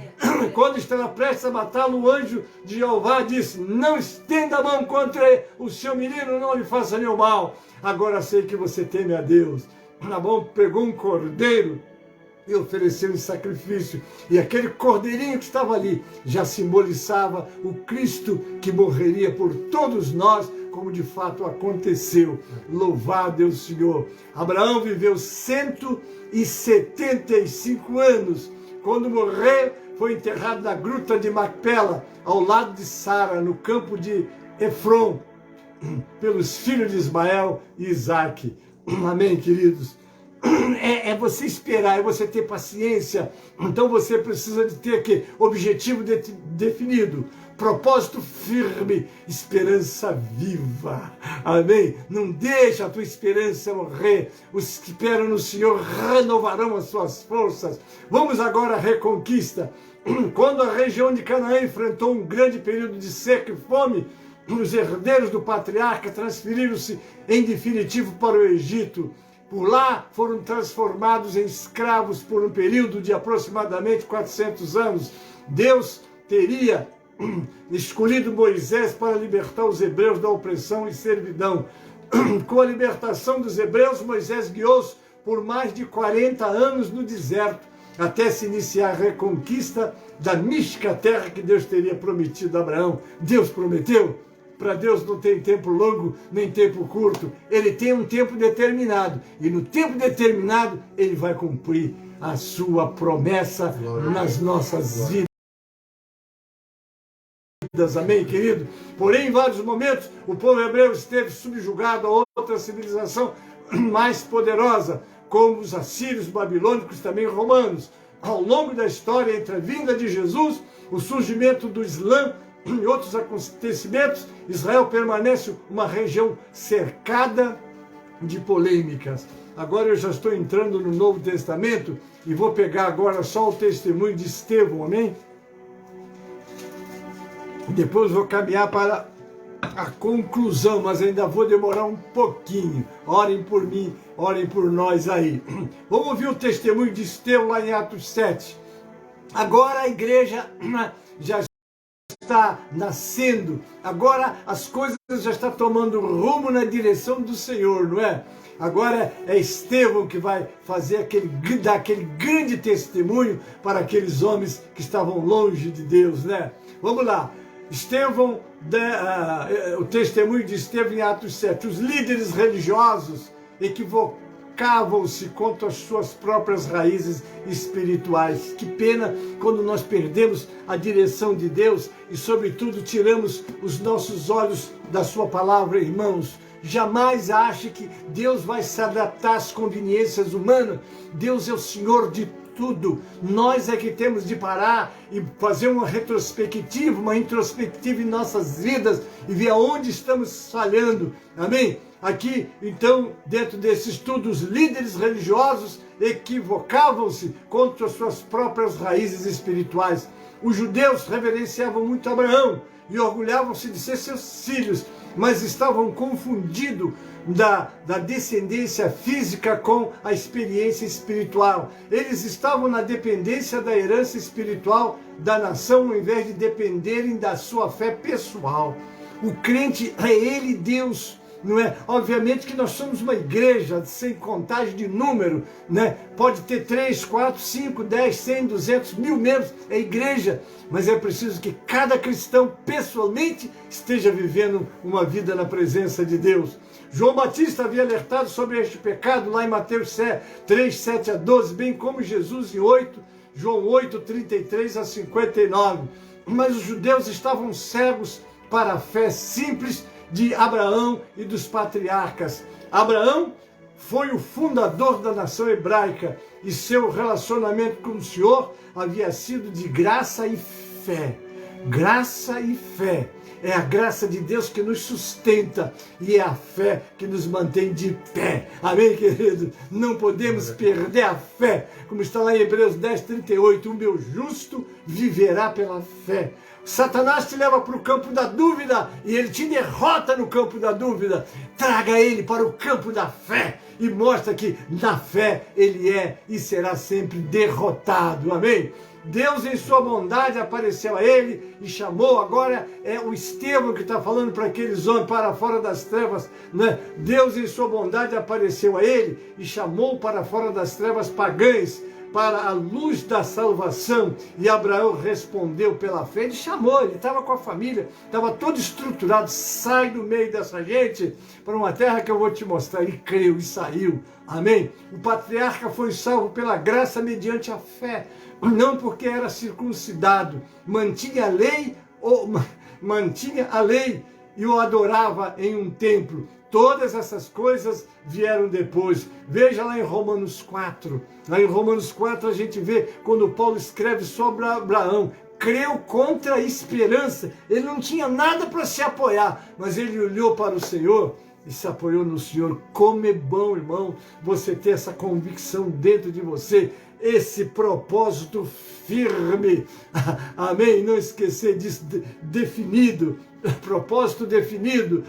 Quando estava prestes a matá-lo, o anjo de Jeová disse: não estenda a mão contra o seu menino, não lhe faça nenhum mal. Agora sei que você teme a Deus. Abraão pegou um cordeiro e ofereceu em sacrifício. E aquele cordeirinho que estava ali já simbolizava o Cristo que morreria por todos nós, como de fato aconteceu. Louvado é o Senhor. Abraão viveu 175 anos. Quando morreu, foi enterrado na gruta de Macpela, ao lado de Sara, no campo de Efron, pelos filhos de Ismael e Isaac. Amém, queridos? É você esperar, é você ter paciência. Então você precisa de ter que objetivo definido, propósito firme, esperança viva. Amém? Não deixa a tua esperança morrer. Os que esperam no Senhor renovarão as suas forças. Vamos agora à reconquista. Quando a região de Canaã enfrentou um grande período de seca e fome, os herdeiros do patriarca transferiram-se em definitivo para o Egito. Por lá foram transformados em escravos por um período de aproximadamente 400 anos. Deus teria escolhido Moisés para libertar os hebreus da opressão e servidão. Com a libertação dos hebreus, Moisés guiou-os por mais de 40 anos no deserto, até se iniciar a reconquista da mística terra que Deus teria prometido a Abraão. Deus prometeu. Para Deus não tem tempo longo, nem tempo curto. Ele tem um tempo determinado. E no tempo determinado, Ele vai cumprir a sua promessa nas nossas vidas. Amém, querido? Porém, em vários momentos, o povo hebreu esteve subjugado a outra civilização mais poderosa, como os assírios, babilônicos, também romanos. Ao longo da história, entre a vinda de Jesus, o surgimento do Islã e outros acontecimentos, Israel permanece uma região cercada de polêmicas. Agora eu já estou entrando no Novo Testamento e vou pegar agora só o testemunho de Estevão, amém? Depois vou caminhar para a conclusão, mas ainda vou demorar um pouquinho. Orem por mim, orem por nós aí. Vamos ouvir o testemunho de Estevão lá em Atos 7. Agora a igreja já está nascendo, agora as coisas já estão tomando rumo na direção do Senhor, não é? Agora é Estevão que vai fazer dar aquele grande testemunho para aqueles homens que estavam longe de Deus, né? Vamos lá, Estevão, o testemunho de Estevão em Atos 7. Os líderes religiosos equivocavam-se contra as suas próprias raízes espirituais. Que pena quando nós perdemos a direção de Deus e, sobretudo, tiramos os nossos olhos da sua palavra, irmãos. Jamais ache que Deus vai se adaptar às conveniências humanas. Deus é o Senhor de tudo. Nós é que temos de parar e fazer uma retrospectiva, uma introspectiva em nossas vidas e ver aonde estamos falhando. Amém? Aqui, então, dentro desse estudo, os líderes religiosos equivocavam-se contra as suas próprias raízes espirituais. Os judeus reverenciavam muito Abraão e orgulhavam-se de ser seus filhos, mas estavam confundidos da descendência física com a experiência espiritual. Eles estavam na dependência da herança espiritual da nação, ao invés de dependerem da sua fé pessoal. O crente é ele Deus, não é? Obviamente que nós somos uma igreja sem contagem de número, né? Pode ter 3, 4, 5, 10, 100, 200, 1000 membros, é igreja, mas é preciso que cada cristão pessoalmente esteja vivendo uma vida na presença de Deus. João Batista havia alertado sobre este pecado lá em Mateus 3, 7 a 12, bem como Jesus em João 8, 33 a 59. Mas os judeus estavam cegos para a fé simples de Abraão e dos patriarcas. Abraão foi o fundador da nação hebraica e seu relacionamento com o Senhor havia sido de graça e fé. Graça e fé. É a graça de Deus que nos sustenta e é a fé que nos mantém de pé. Amém, querido? Não podemos perder a fé. Como está lá em Hebreus 10, 38, o meu justo viverá pela fé. Satanás te leva para o campo da dúvida e ele te derrota no campo da dúvida. Traga ele para o campo da fé e mostra que na fé ele é e será sempre derrotado. Amém? Deus em sua bondade apareceu a ele e chamou, agora é o Estevão que está falando para aqueles homens para fora das trevas, né? Deus em sua bondade apareceu a ele e chamou para fora das trevas pagãs, para a luz da salvação. E Abraão respondeu pela fé. Ele chamou, ele estava com a família, estava todo estruturado. Sai do meio dessa gente para uma terra que eu vou te mostrar. Ele creu e saiu. Amém? O patriarca foi salvo pela graça mediante a fé, não porque era circuncidado. Mantinha a lei e o adorava em um templo. Todas essas coisas vieram depois. Veja lá em Romanos 4. Lá em Romanos 4 a gente vê quando Paulo escreve sobre Abraão. Creu contra a esperança. Ele não tinha nada para se apoiar, mas ele olhou para o Senhor e se apoiou no Senhor. Como é bom, irmão, você ter essa convicção dentro de você, esse propósito firme. Amém? Não esquecer disso, definido. Propósito definido,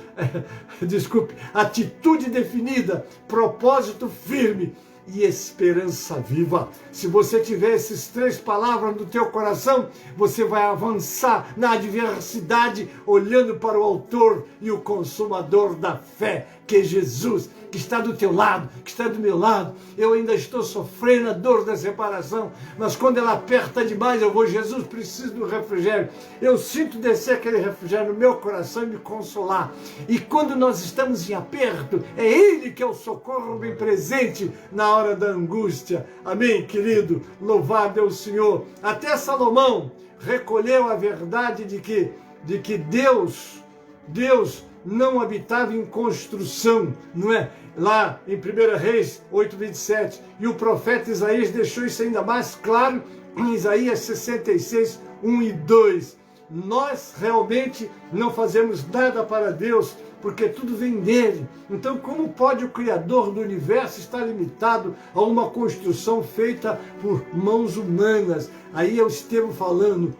desculpe, atitude definida, propósito firme e esperança viva. Se você tiver essas 3 palavras no teu coração, você vai avançar na adversidade, olhando para o autor e o consumador da fé, que é Jesus, que está do teu lado, que está do meu lado. Eu ainda estou sofrendo a dor da separação, mas quando ela aperta demais, eu vou, Jesus, preciso do refrigério. Eu sinto descer aquele refrigério no meu coração e me consolar. E quando nós estamos em aperto, é Ele que é o socorro bem presente na hora da angústia. Amém, querido? Louvado é o Senhor. Até Salomão recolheu a verdade de que Deus não habitava em construção, não é? Lá em 1 Reis 8:27, e o profeta Isaías deixou isso ainda mais claro em Isaías 66, 1 e 2. Nós realmente não fazemos nada para Deus, porque tudo vem dele. Então, como pode o Criador do universo estar limitado a uma construção feita por mãos humanas? Aí é o Estevão falando,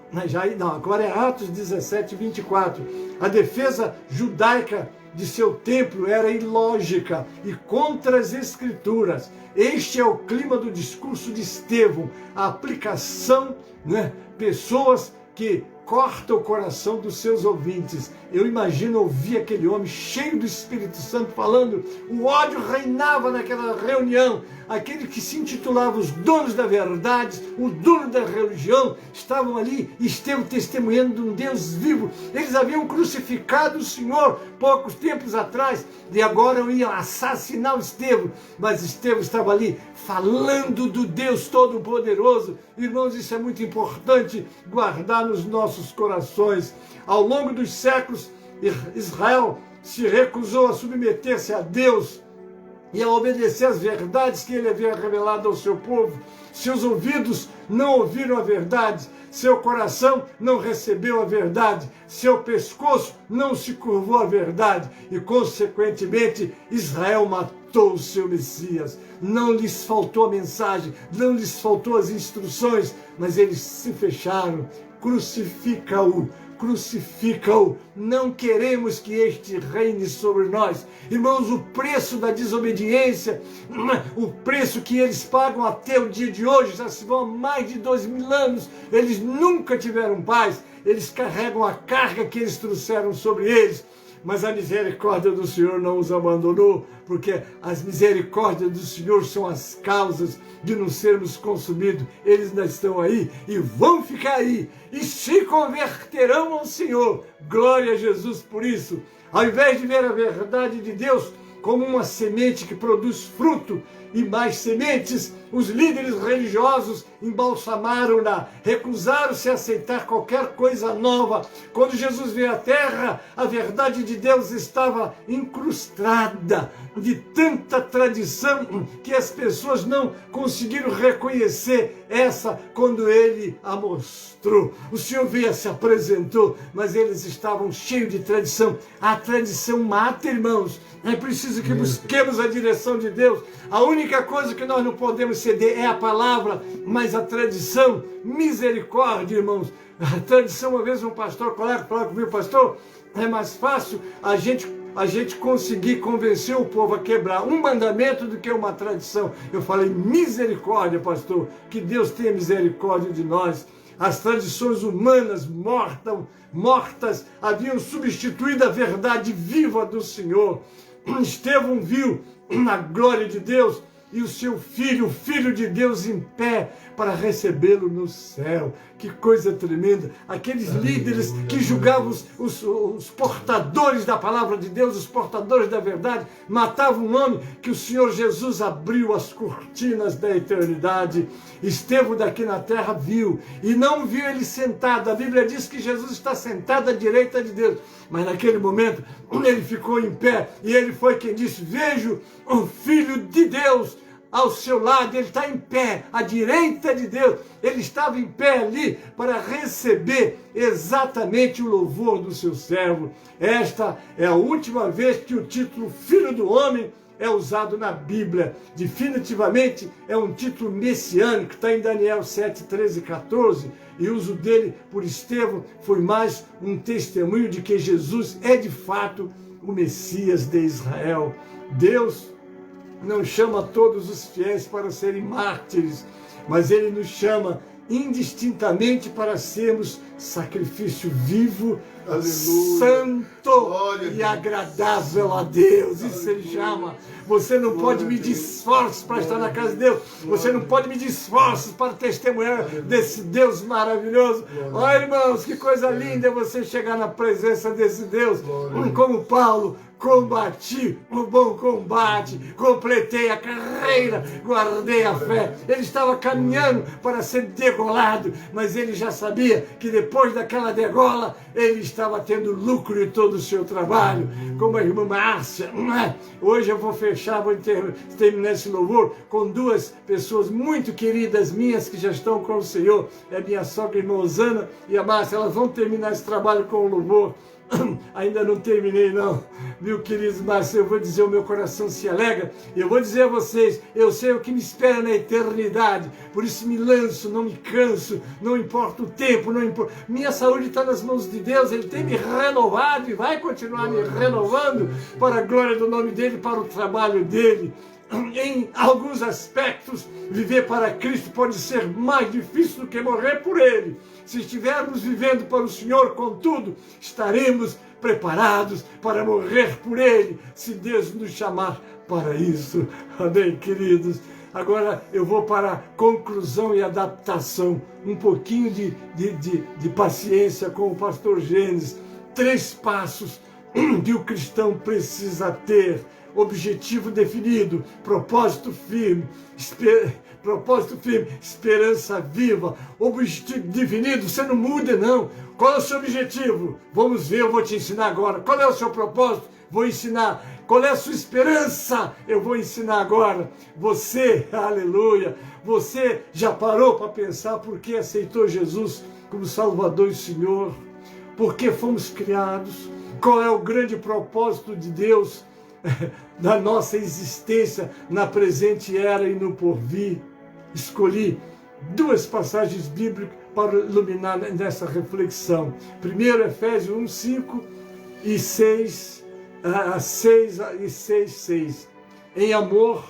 agora é Atos 17, 24. A defesa judaica de seu templo era ilógica e contra as Escrituras. Este é o clima do discurso de Estevão, a aplicação, né? Pessoas que corta o coração dos seus ouvintes. Eu imagino ouvir aquele homem cheio do Espírito Santo falando, o ódio reinava naquela reunião, aquele que se intitulava os donos da verdade, o dono da religião, estavam ali e Estevão testemunhando de um Deus vivo. Eles haviam crucificado o Senhor poucos tempos atrás e agora iam assassinar o Estevão, mas Estevão estava ali falando do Deus Todo-Poderoso. Irmãos, isso é muito importante guardar nos nossos corações. Ao longo dos séculos, Israel se recusou a submeter-se a Deus e a obedecer às verdades que ele havia revelado ao seu povo. Seus ouvidos não ouviram a verdade, seu coração não recebeu a verdade, seu pescoço não se curvou à verdade e, consequentemente, Israel matou o seu Messias. Não lhes faltou a mensagem, não lhes faltou as instruções, mas eles se fecharam. Crucifica-o, crucifica-o. Não queremos que este reine sobre nós. Irmãos, o preço da desobediência, o preço que eles pagam até o dia de hoje, já se vão há mais de 2000 anos, eles nunca tiveram paz, eles carregam a carga que eles trouxeram sobre eles. Mas a misericórdia do Senhor não os abandonou, porque as misericórdias do Senhor são as causas de não sermos consumidos. Eles ainda estão aí e vão ficar aí e se converterão ao Senhor. Glória a Jesus por isso. Ao invés de ver a verdade de Deus como uma semente que produz fruto e mais sementes, os líderes religiosos embalsamaram-na, recusaram-se a aceitar qualquer coisa nova. Quando Jesus veio à terra, a verdade de Deus estava incrustada de tanta tradição que as pessoas não conseguiram reconhecer essa quando ele a mostrou. O Senhor veio, se apresentou, mas eles estavam cheios de tradição. A tradição mata, irmãos. É preciso que busquemos a direção de Deus. A única coisa que nós não podemos ceder é a palavra, mas a tradição, misericórdia, irmãos. A tradição, uma vez um pastor, colega, falou comigo, pastor, é mais fácil a gente conseguir convencer o povo a quebrar um mandamento do que uma tradição. Eu falei, misericórdia, pastor, que Deus tenha misericórdia de nós. As tradições humanas mortas haviam substituído a verdade viva do Senhor. Estevão viu na glória de Deus e o seu filho, o Filho de Deus em pé para recebê-lo no céu. Que coisa tremenda! Aqueles líderes que julgavam os portadores da palavra de Deus, os portadores da verdade, matavam um homem que o Senhor Jesus abriu as cortinas da eternidade. Estevão daqui na terra viu, e não viu ele sentado. A Bíblia diz que Jesus está sentado à direita de Deus, mas naquele momento ele ficou em pé, e ele foi quem disse, vejo o Filho de Deus ao seu lado. Ele está em pé, à direita de Deus. Ele estava em pé ali para receber exatamente o louvor do seu servo. Esta é a última vez que o título Filho do Homem é usado na Bíblia. Definitivamente é um título messiânico, está em Daniel 7, 13 e 14, e o uso dele por Estevão foi mais um testemunho de que Jesus é de fato o Messias de Israel. Deus não chama todos os fiéis para serem mártires, mas Ele nos chama indistintamente para sermos sacrifício vivo, aleluia, santo e agradável a Deus. Isso Ele chama. Você não pode medir esforços para estar na casa de Deus. Você não pode medir esforços para testemunhar desse Deus maravilhoso. Olha, irmãos, que coisa linda é você chegar na presença desse Deus, como Paulo. Combati o bom combate, completei a carreira, guardei a fé. Ele estava caminhando para ser degolado, mas ele já sabia que depois daquela degola, ele estava tendo lucro em todo o seu trabalho. Como a irmã Márcia, hoje eu vou fechar, vou terminar esse louvor com duas pessoas muito queridas minhas que já estão com o Senhor. É a minha sogra, a irmã Osana, e a Márcia. Elas vão terminar esse trabalho com o louvor. Ainda não terminei não, viu, queridos, mas eu vou dizer, o meu coração se alegra, eu vou dizer a vocês, eu sei o que me espera na eternidade, por isso me lanço, não me canso, não importa o tempo, não importa, minha saúde está nas mãos de Deus, Ele tem me renovado e vai continuar me renovando para a glória do nome dEle, para o trabalho dEle. Em alguns aspectos, viver para Cristo pode ser mais difícil do que morrer por Ele. Se estivermos vivendo para o Senhor, contudo, estaremos preparados para morrer por Ele, se Deus nos chamar para isso. Amém, queridos? Agora eu vou para a conclusão e adaptação. Um pouquinho de paciência com o pastor Gênesis. 3 passos que o cristão precisa ter. Objetivo definido, propósito firme, esperança viva. Objetivo definido, você não muda não. Qual é o seu objetivo? Vamos ver, eu vou te ensinar agora. Qual é o seu propósito? vou ensinar. Qual é a sua esperança? Eu vou ensinar agora. Você, aleluia, você já parou para pensar por que aceitou Jesus como Salvador e Senhor? Por que fomos criados? Qual é o grande propósito de Deus da nossa existência na presente era e no porvir? Escolhi duas passagens bíblicas para iluminar nessa reflexão. Primeiro, Efésios 1, 5 e 6, 6. Em amor,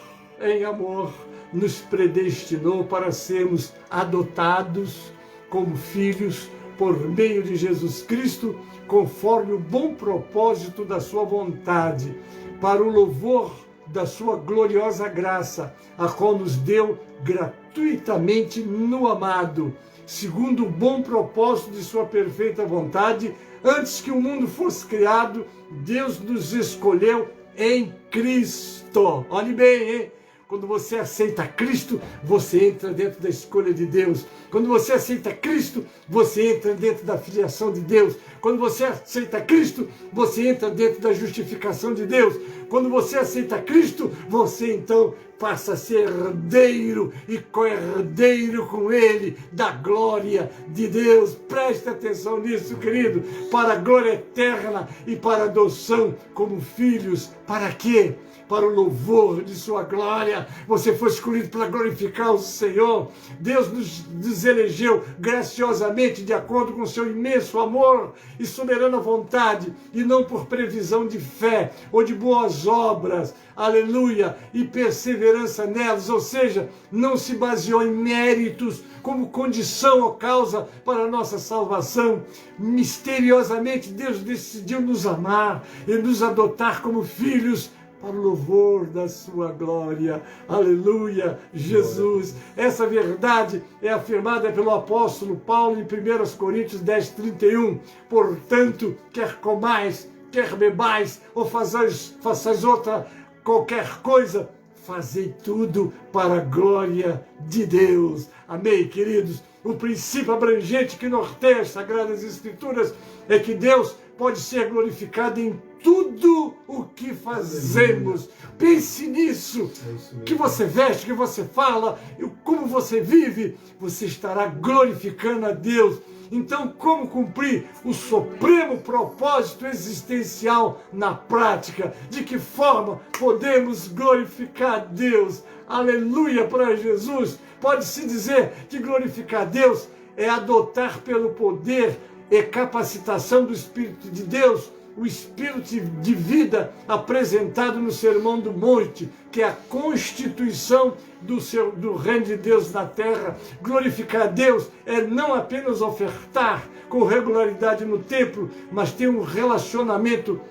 nos predestinou para sermos adotados como filhos por meio de Jesus Cristo, conforme o bom propósito da sua vontade, para o louvor da sua gloriosa graça, a qual nos deu gratuitamente no amado, segundo o bom propósito de sua perfeita vontade. Antes que o mundo fosse criado, Deus nos escolheu em Cristo. Olhe bem, hein? Quando você aceita Cristo, você entra dentro da escolha de Deus. Quando você aceita Cristo, você entra dentro da filiação de Deus. Quando você aceita Cristo, você entra dentro da justificação de Deus. Quando você aceita Cristo, você então passa a ser herdeiro e co-herdeiro com Ele da glória de Deus. Preste atenção nisso, querido. Para a glória eterna e para a adoção como filhos. Para quê? Para o louvor de sua glória. Você foi escolhido para glorificar o Senhor. Deus nos elegeu graciosamente de acordo com o seu imenso amor e soberana vontade, e não por previsão de fé ou de boas obras, aleluia, e perseverança nelas, ou seja, não se baseou em méritos como condição ou causa para a nossa salvação. Misteriosamente Deus decidiu nos amar e nos adotar como filhos para o louvor da sua glória. Aleluia, Jesus. Essa verdade é afirmada pelo apóstolo Paulo em 1 Coríntios 10, 31. Portanto, quer comais, quer bebais, ou façais outra qualquer coisa, fazei tudo para a glória de Deus. Amém, queridos? O princípio abrangente que norteia as Sagradas Escrituras é que Deus pode ser glorificado em tudo o que fazemos. Pense nisso. O que você veste, o que você fala, como você vive, você estará glorificando a Deus. Então, como cumprir o supremo propósito existencial na prática? De que forma podemos glorificar a Deus? Aleluia para Jesus. Pode-se dizer que glorificar a Deus é adotar pelo poder e capacitação do Espírito de Deus o espírito de vida apresentado no Sermão do Monte, que é a constituição do reino de Deus na terra. Glorificar a Deus é não apenas ofertar com regularidade no templo, mas ter um relacionamento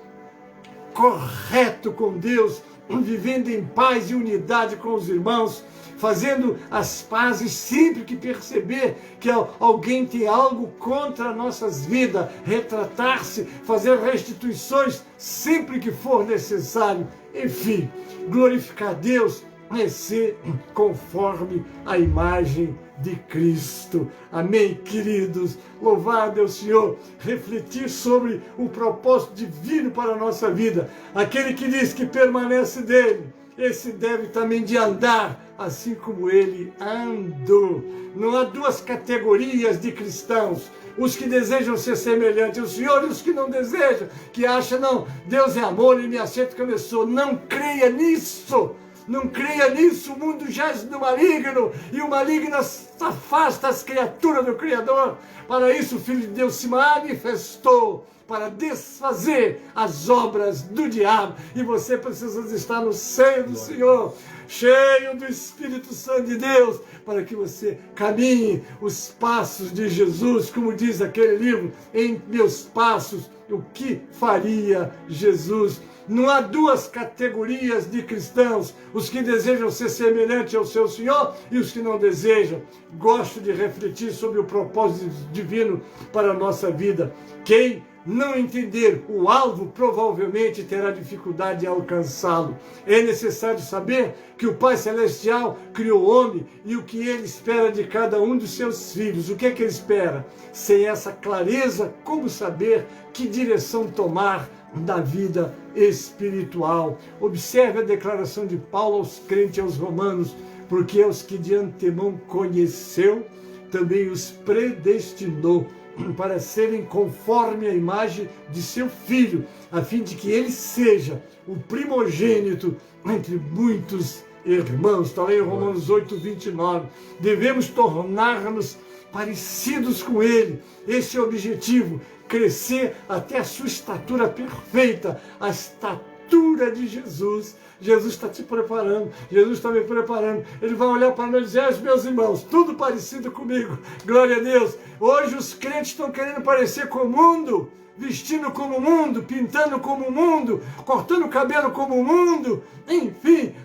correto com Deus, vivendo em paz e unidade com os irmãos, fazendo as pazes sempre que perceber que alguém tem algo contra nossas vidas, retratar-se, fazer restituições sempre que for necessário. Enfim, glorificar a Deus é ser conforme a imagem de Cristo. Amém, queridos? Louvado é o Senhor. Refletir sobre o propósito divino para a nossa vida. Aquele que diz que permanece dele, esse deve também de andar assim como ele andou. Não há duas categorias de cristãos: os que desejam ser semelhantes ao Senhor e os que não desejam, que acham, não, Deus é amor, Ele me aceita como eu sou. Não creia nisso. Não creia nisso. O mundo jaz no maligno e o maligno afasta as criaturas do Criador. Para isso o Filho de Deus se manifestou, para desfazer as obras do diabo. E você precisa estar no seio do Senhor, cheio do Espírito Santo de Deus, para que você caminhe os passos de Jesus, como diz aquele livro, em meus passos, o que faria Jesus? Não há duas categorias de cristãos: os que desejam ser semelhantes ao seu Senhor e os que não desejam. Gosto de refletir sobre o propósito divino para a nossa vida. Quem não entender o alvo, provavelmente terá dificuldade em alcançá-lo. É necessário saber que o Pai Celestial criou o homem e o que ele espera de cada um dos seus filhos. O que é que ele espera? Sem essa clareza, como saber que direção tomar da vida espiritual? Observe a declaração de Paulo aos crentes, aos romanos: porque aos que de antemão conheceu, também os predestinou para serem conforme a imagem de seu Filho, a fim de que ele seja o primogênito entre muitos irmãos. Está lá em Romanos 8, 29. Devemos tornar-nos parecidos com ele. Esse é o objetivo: crescer até a sua estatura perfeita, a estatura de Jesus. Jesus está te preparando, Jesus está me preparando. Ele vai olhar para nós e dizer: meus irmãos, tudo parecido comigo. Glória a Deus. Hoje os crentes estão querendo parecer com o mundo, vestindo como o mundo, pintando como o mundo, cortando o cabelo como o mundo. Enfim,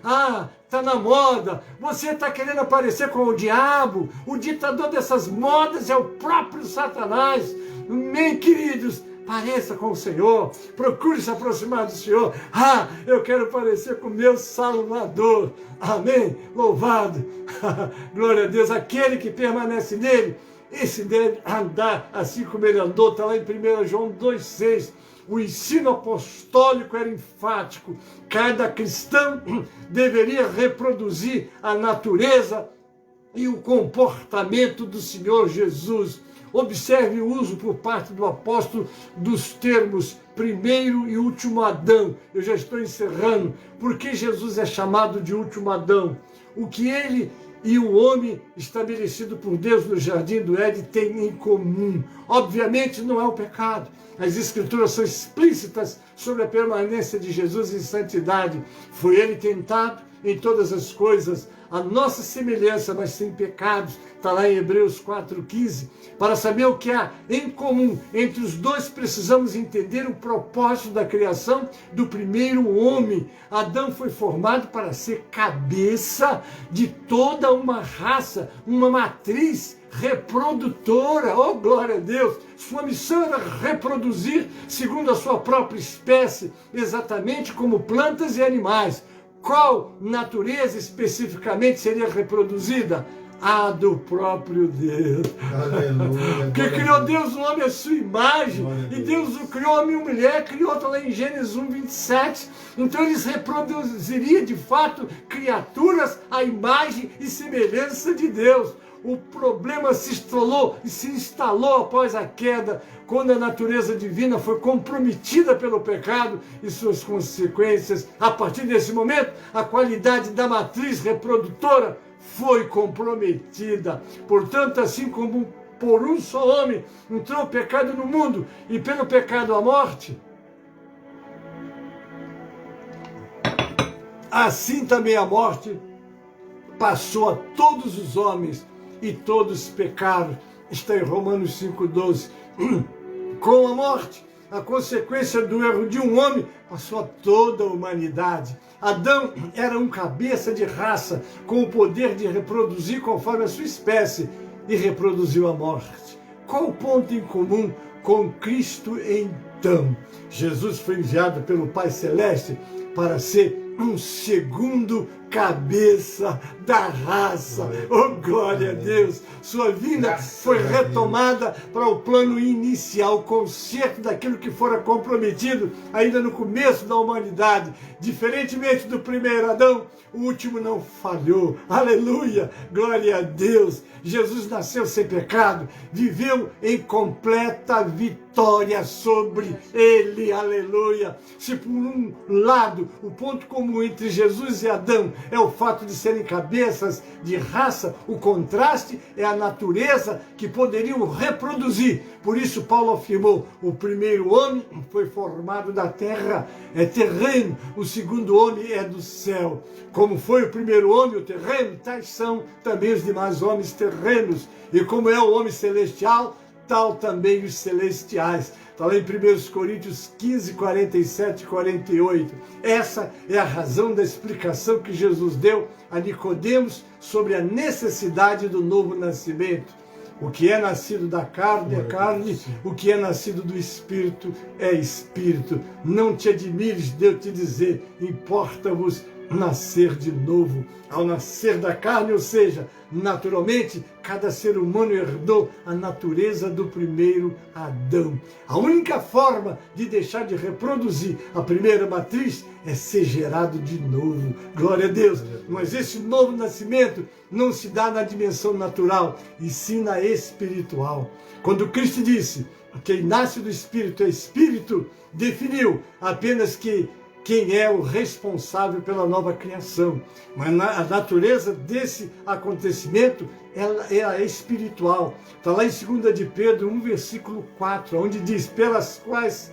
está na moda. Você está querendo aparecer com o diabo. O ditador dessas modas é o próprio Satanás. Bem, queridos, pareça com o Senhor, procure se aproximar do Senhor. Eu quero parecer com o meu Salvador. Amém? Louvado. Glória a Deus. Aquele que permanece nele, esse deve andar assim como ele andou. Está lá em 1 João 2,6. O ensino apostólico era enfático. Cada cristão deveria reproduzir a natureza e o comportamento do Senhor Jesus. Observe o uso por parte do apóstolo dos termos primeiro e último Adão. Eu já estou encerrando. Por que Jesus é chamado de último Adão? O que ele e o homem estabelecido por Deus no jardim do Éden têm em comum? Obviamente não é o pecado. As escrituras são explícitas sobre a permanência de Jesus em santidade. Foi ele tentado em todas as coisas, a nossa semelhança, mas sem pecados. Está lá em Hebreus 4,15. Para saber o que há em comum entre os dois, precisamos entender o propósito da criação do primeiro homem. Adão foi formado para ser cabeça de toda uma raça, uma matriz reprodutora. Oh, glória a Deus! Sua missão era reproduzir segundo a sua própria espécie, exatamente como plantas e animais. Qual natureza especificamente seria reproduzida? A do próprio Deus. Aleluia. Porque criou Deus o homem à sua imagem. E Deus o criou homem e mulher, criou, está lá em Gênesis 1, 27. Então eles reproduziriam de fato criaturas à imagem e semelhança de Deus. O problema se instalou após a queda, quando a natureza divina foi comprometida pelo pecado e suas consequências. A partir desse momento, a qualidade da matriz reprodutora foi comprometida. Portanto, assim como por um só homem entrou o pecado no mundo e pelo pecado a morte, assim também a morte passou a todos os homens e todos pecaram. Está em Romanos 5,12. Com a morte, a consequência do erro de um homem passou a toda a humanidade. Adão era um cabeça de raça com o poder de reproduzir conforme a sua espécie e reproduziu a morte. Qual o ponto em comum com Cristo então? Jesus foi enviado pelo Pai Celeste para ser um segundo cabeça da raça. Oh, glória a Deus! Sua vinda foi retomada para o plano inicial, o conserto daquilo que fora comprometido ainda no começo da humanidade. Diferentemente do primeiro Adão, o último não falhou. Aleluia! Glória a Deus! Jesus nasceu sem pecado, viveu em completa vitória sobre ele. Aleluia! Se por um lado o ponto comum entre Jesus e Adão é o fato de serem cabeças de raça, o contraste é a natureza que poderiam reproduzir. Por isso Paulo afirmou: o primeiro homem foi formado da terra, é terreno, o segundo homem é do céu. Como foi o primeiro homem, o terreno, tais são também os demais homens terrenos. E como é o homem celestial, tal também os celestiais. Está lá em 1 Coríntios 15, 47 e 48. Essa é a razão da explicação que Jesus deu a Nicodemos sobre a necessidade do novo nascimento. O que é nascido da carne é carne, o que é nascido do Espírito é Espírito. Não te admires de eu te dizer, importa-vos nascer de novo. Ao nascer da carne, ou seja, naturalmente, cada ser humano herdou a natureza do primeiro Adão. A única forma de deixar de reproduzir a primeira matriz é ser gerado de novo. Glória a Deus. Mas esse novo nascimento não se dá na dimensão natural, e sim na espiritual. Quando Cristo disse, quem nasce do Espírito é Espírito, definiu apenas que quem é o responsável pela nova criação. Mas a natureza desse acontecimento ela é espiritual. Está lá em 2 de Pedro 1, versículo 4, onde diz, pelas quais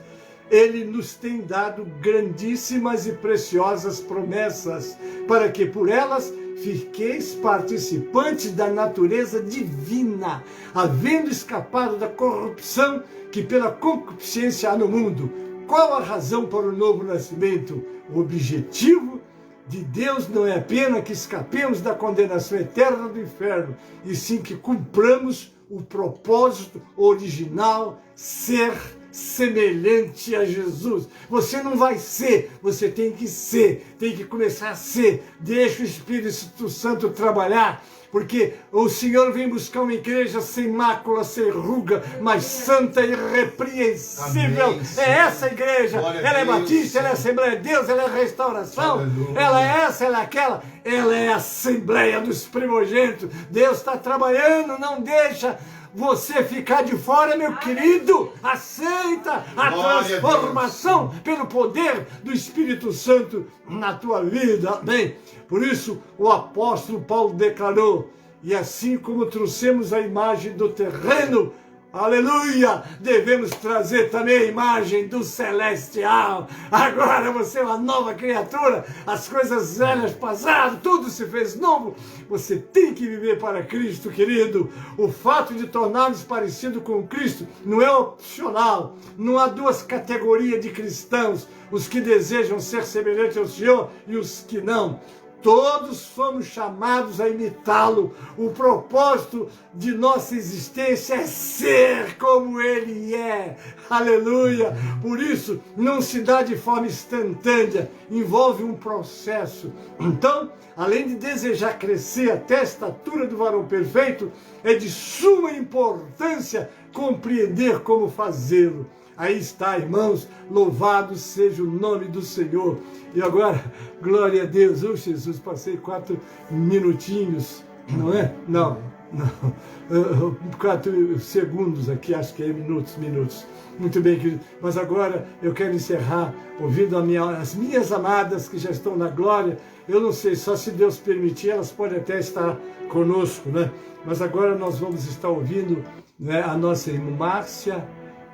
ele nos tem dado grandíssimas e preciosas promessas, para que por elas fiqueis participantes da natureza divina, havendo escapado da corrupção que pela concupiscência há no mundo. Qual a razão para o novo nascimento? O objetivo de Deus não é apenas que escapemos da condenação eterna do inferno, e sim que cumpramos o propósito original, ser semelhante a Jesus. Você não vai ser, você tem que ser, tem que começar a ser. Deixa o Espírito Santo trabalhar, porque o Senhor vem buscar uma igreja sem mácula, sem ruga, mas santa e irrepreensível. Amém, é essa igreja. Glória ela é batista, ela é Assembleia de Deus, ela é restauração. Aleluia. Ela é essa, ela é aquela. Ela é a Assembleia dos primogênitos. Deus está trabalhando, não deixa você ficar de fora, meu querido. Aceita a transformação pelo poder do Espírito Santo na tua vida. Bem, por isso o apóstolo Paulo declarou, e assim como trouxemos a imagem do terreno, aleluia, devemos trazer também a imagem do celestial. Agora você é uma nova criatura, as coisas velhas passaram, tudo se fez novo. Você tem que viver para Cristo, querido. O fato de tornar-nos parecido com Cristo não é opcional. Não há duas categorias de cristãos, os que desejam ser semelhantes ao Senhor e os que não. Todos fomos chamados a imitá-lo. O propósito de nossa existência é ser como Ele é. Aleluia! Por isso, não se dá de forma instantânea, envolve um processo. Então, além de desejar crescer até a estatura do varão perfeito, é de suma importância compreender como fazê-lo. Aí está, irmãos, louvado seja o nome do Senhor. E agora, glória a Deus. Oh, Jesus, passei 4 minutinhos, não é? Não. 4 segundos aqui, acho que é minutos. Muito bem, querido. Mas agora eu quero encerrar ouvindo as minhas amadas que já estão na glória. Eu não sei, só se Deus permitir, elas podem até estar conosco, né? Mas agora nós vamos estar ouvindo, né, a nossa irmã Márcia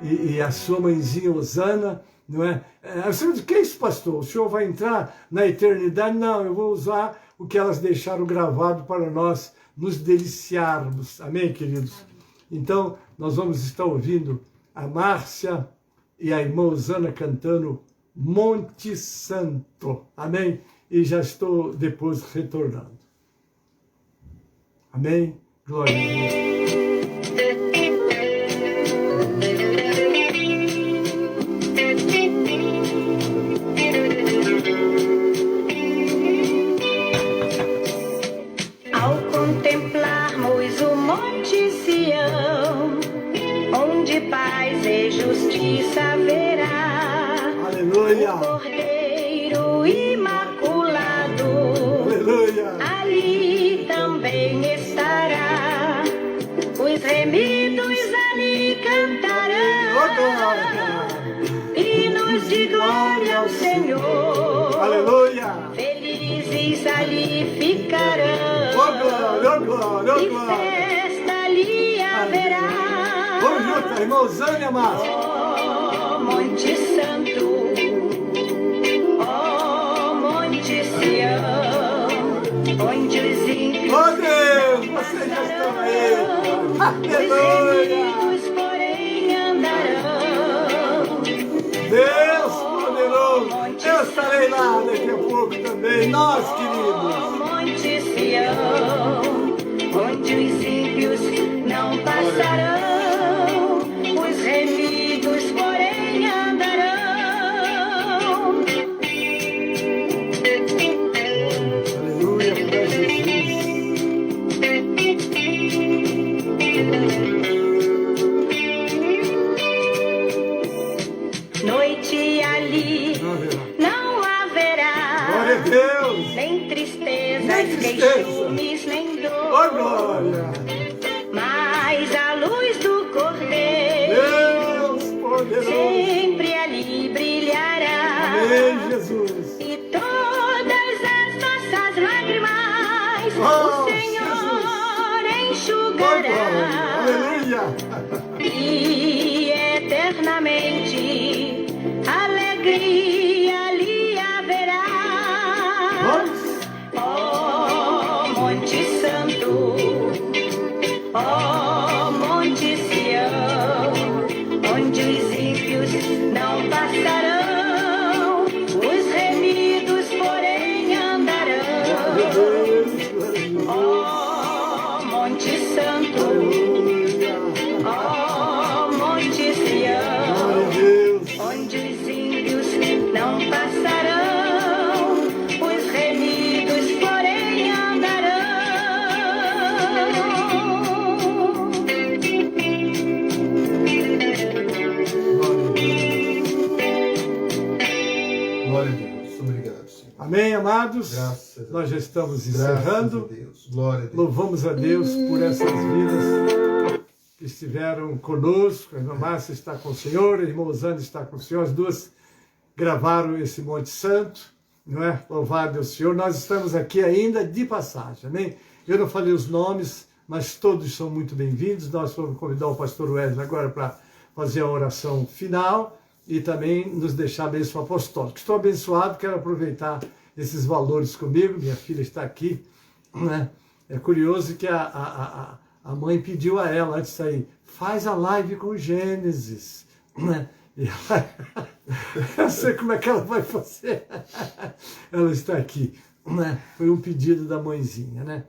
e a sua mãezinha Osana, não é? Você diz, que é isso, pastor? O senhor vai entrar na eternidade? Não, eu vou usar o que elas deixaram gravado para nós nos deliciarmos. Amém, queridos? Então, nós vamos estar ouvindo a Márcia e a irmã Osana cantando Monte Santo. Amém? E já estou depois retornando. Amém? Glória a Deus. Paz e justiça haverá. Aleluia. O Cordeiro Imaculado. Aleluia. Ali também estará. Os remidos ali cantarão. Hinos de glória ao Senhor. Aleluia. Felizes ali ficarão. Oh glória, oh glória, oh E glória. festa ali haverá. Vamos junto, irmão Zânia Márcia. Oh, Monte Santo, oh, Monte Sião, onde os ímpios Oh Deus, vocês já estão aí. Aleluia. os porém andarão. Deus poderoso. Eu estarei lá daqui a pouco também. Nós, queridos. Oh, Monte Sião, onde os ímpios não passarão, os remidos, porém, andarão. Aleluia, para Jesus. Noite ali Não haverá. não Glória a haverá, Deus. nem tristezas, Nem nem tristeza. ciúmes, nem Ó, dor, glória. mas a luz do Cordeiro Deus poderoso. sempre ali brilhará. Amém, Jesus. E todas as nossas lágrimas Oh, o Senhor Ó, glória. enxugará. Aleluia. E eternamente alegria lhe haverá. Vamos. Ó Monte Santo, ó Monte Sião, onde os ímpios não passarão, os remidos, porém, andarão. Ó Monte Santo, ó Monte Sião, Glória a Deus. onde os ímpios não passarão, os remidos, porém, andarão. Glória a Deus. Obrigado, Senhor. Amém, amados? Graças a Deus. Nós já estamos Graças a encerrando. Deus. Glória a Deus. Louvamos a Deus por essas vidas que estiveram conosco. A irmã Márcia está com o Senhor, a irmã Osana está com o Senhor. As duas gravaram esse Monte Santo, não é? Louvado é o Senhor. Nós estamos aqui ainda de passagem, amém? Eu não falei os nomes, mas todos são muito bem-vindos. Nós vamos convidar o pastor Wesley agora para fazer a oração final e também nos deixar a bênção apostólica. Estou abençoado, quero aproveitar esses valores comigo. Minha filha está aqui, né? É curioso que a mãe pediu a ela, antes de sair, faz a live com Gênesis, né? E ela, eu sei como é que ela vai fazer. Ela está aqui, né? Foi um pedido da mãezinha, né?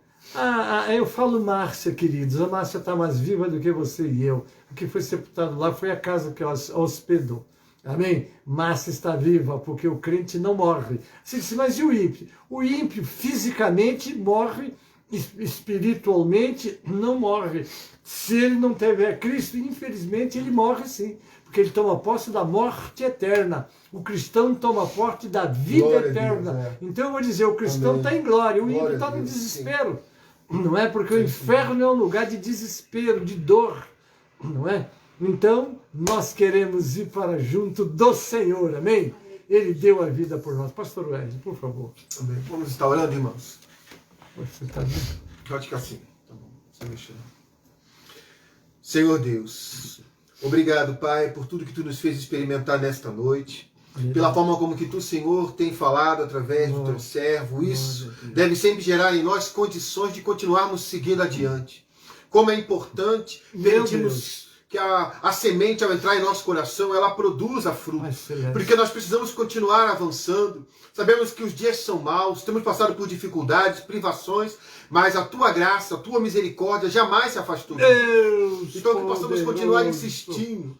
Eu falo Márcia, queridos, a Márcia está mais viva do que você e eu. O que foi sepultado lá foi a casa que ela hospedou. Amém? Márcia está viva, porque o crente não morre. Você disse, mas e o ímpio? O ímpio fisicamente morre, espiritualmente não morre. Se ele não tiver Cristo, infelizmente ele morre sim, porque ele toma posse da morte eterna. O cristão toma posse da vida Glória a eterna. Deus, é. Então eu vou dizer, o cristão Amém. está em glória, o Glória ímpio a está no Deus, desespero. Não é? Porque o inferno é um lugar de desespero, de dor. Não é? Então, nós queremos ir para junto do Senhor, amém? Ele deu a vida por nós. Pastor Wesley, por favor. Amém. Vamos estar orando, irmãos. Você está vendo? Pode ficar assim. Tá bom. Você mexeu. Senhor Deus, obrigado, Pai, por tudo que Tu nos fez experimentar nesta noite. Pela forma como que Tu, Senhor, tem falado através do Teu servo. Isso deve sempre gerar em nós condições de continuarmos seguindo adiante. Como é importante permitirmos que a semente, ao entrar em nosso coração, ela produza frutos. Porque nós precisamos continuar avançando. Sabemos que os dias são maus, temos passado por dificuldades, privações, mas a Tua graça, a Tua misericórdia jamais se afastou de nós. Então que possamos continuar insistindo,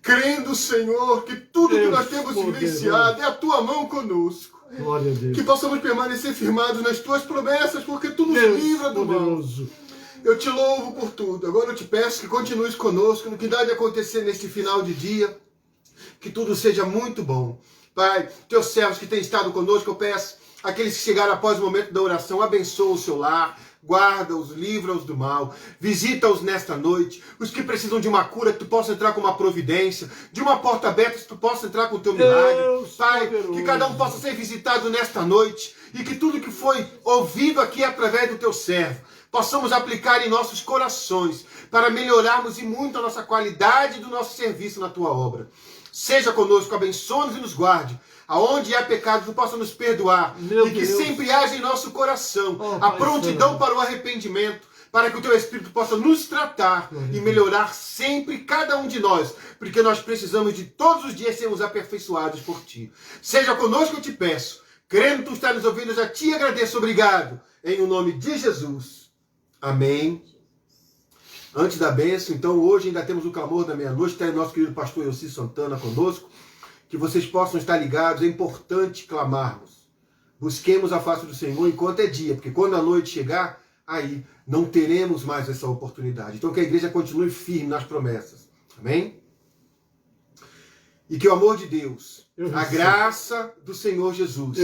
crendo, Senhor, que tudo que nós temos vivenciado é a Tua mão conosco. Glória a Deus. Que possamos permanecer firmados nas Tuas promessas, porque Tu nos livra do mal. Eu Te louvo por tudo. Agora eu Te peço que continues conosco no que dá de acontecer neste final de dia. Que tudo seja muito bom. Pai, Teus servos que têm estado conosco, eu peço, aqueles que chegaram após o momento da oração, abençoa o seu lar, guarda-os, livra-os do mal, visita-os nesta noite, os que precisam de uma cura, que Tu possa entrar com uma providência, de uma porta aberta, que Tu possa entrar com o Teu milagre. Pai, que cada um possa ser visitado nesta noite, e que tudo que foi ouvido aqui através do Teu servo, possamos aplicar em nossos corações, para melhorarmos e muito a nossa qualidade do nosso serviço na Tua obra. Seja conosco, abençoe-nos e nos guarde. Aonde há pecado, Tu possa nos perdoar. E que sempre haja em nosso coração a prontidão para o arrependimento, para que o Teu Espírito possa nos tratar e melhorar sempre cada um de nós, porque nós precisamos de todos os dias sermos aperfeiçoados por Ti. Seja conosco, eu Te peço. Crendo que Tu está nos ouvindo, eu já Te agradeço. Obrigado. em o nome de Jesus. Amém. Antes da bênção, então, hoje ainda temos o clamor da meia-noite, está aí nosso querido pastor Elci Santana conosco, que vocês possam estar ligados, é importante clamarmos. Busquemos a face do Senhor enquanto é dia, porque quando a noite chegar, aí não teremos mais essa oportunidade. Então que a igreja continue firme nas promessas. Amém? E que o amor de Deus, a graça do Senhor Jesus,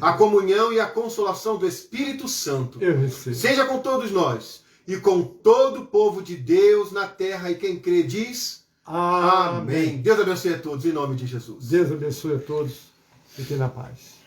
a comunhão e a consolação do Espírito Santo seja com todos nós e com todo o povo de Deus na terra. E quem crê diz amém. Deus abençoe a todos em nome de Jesus. Deus abençoe a todos. Fiquem na paz.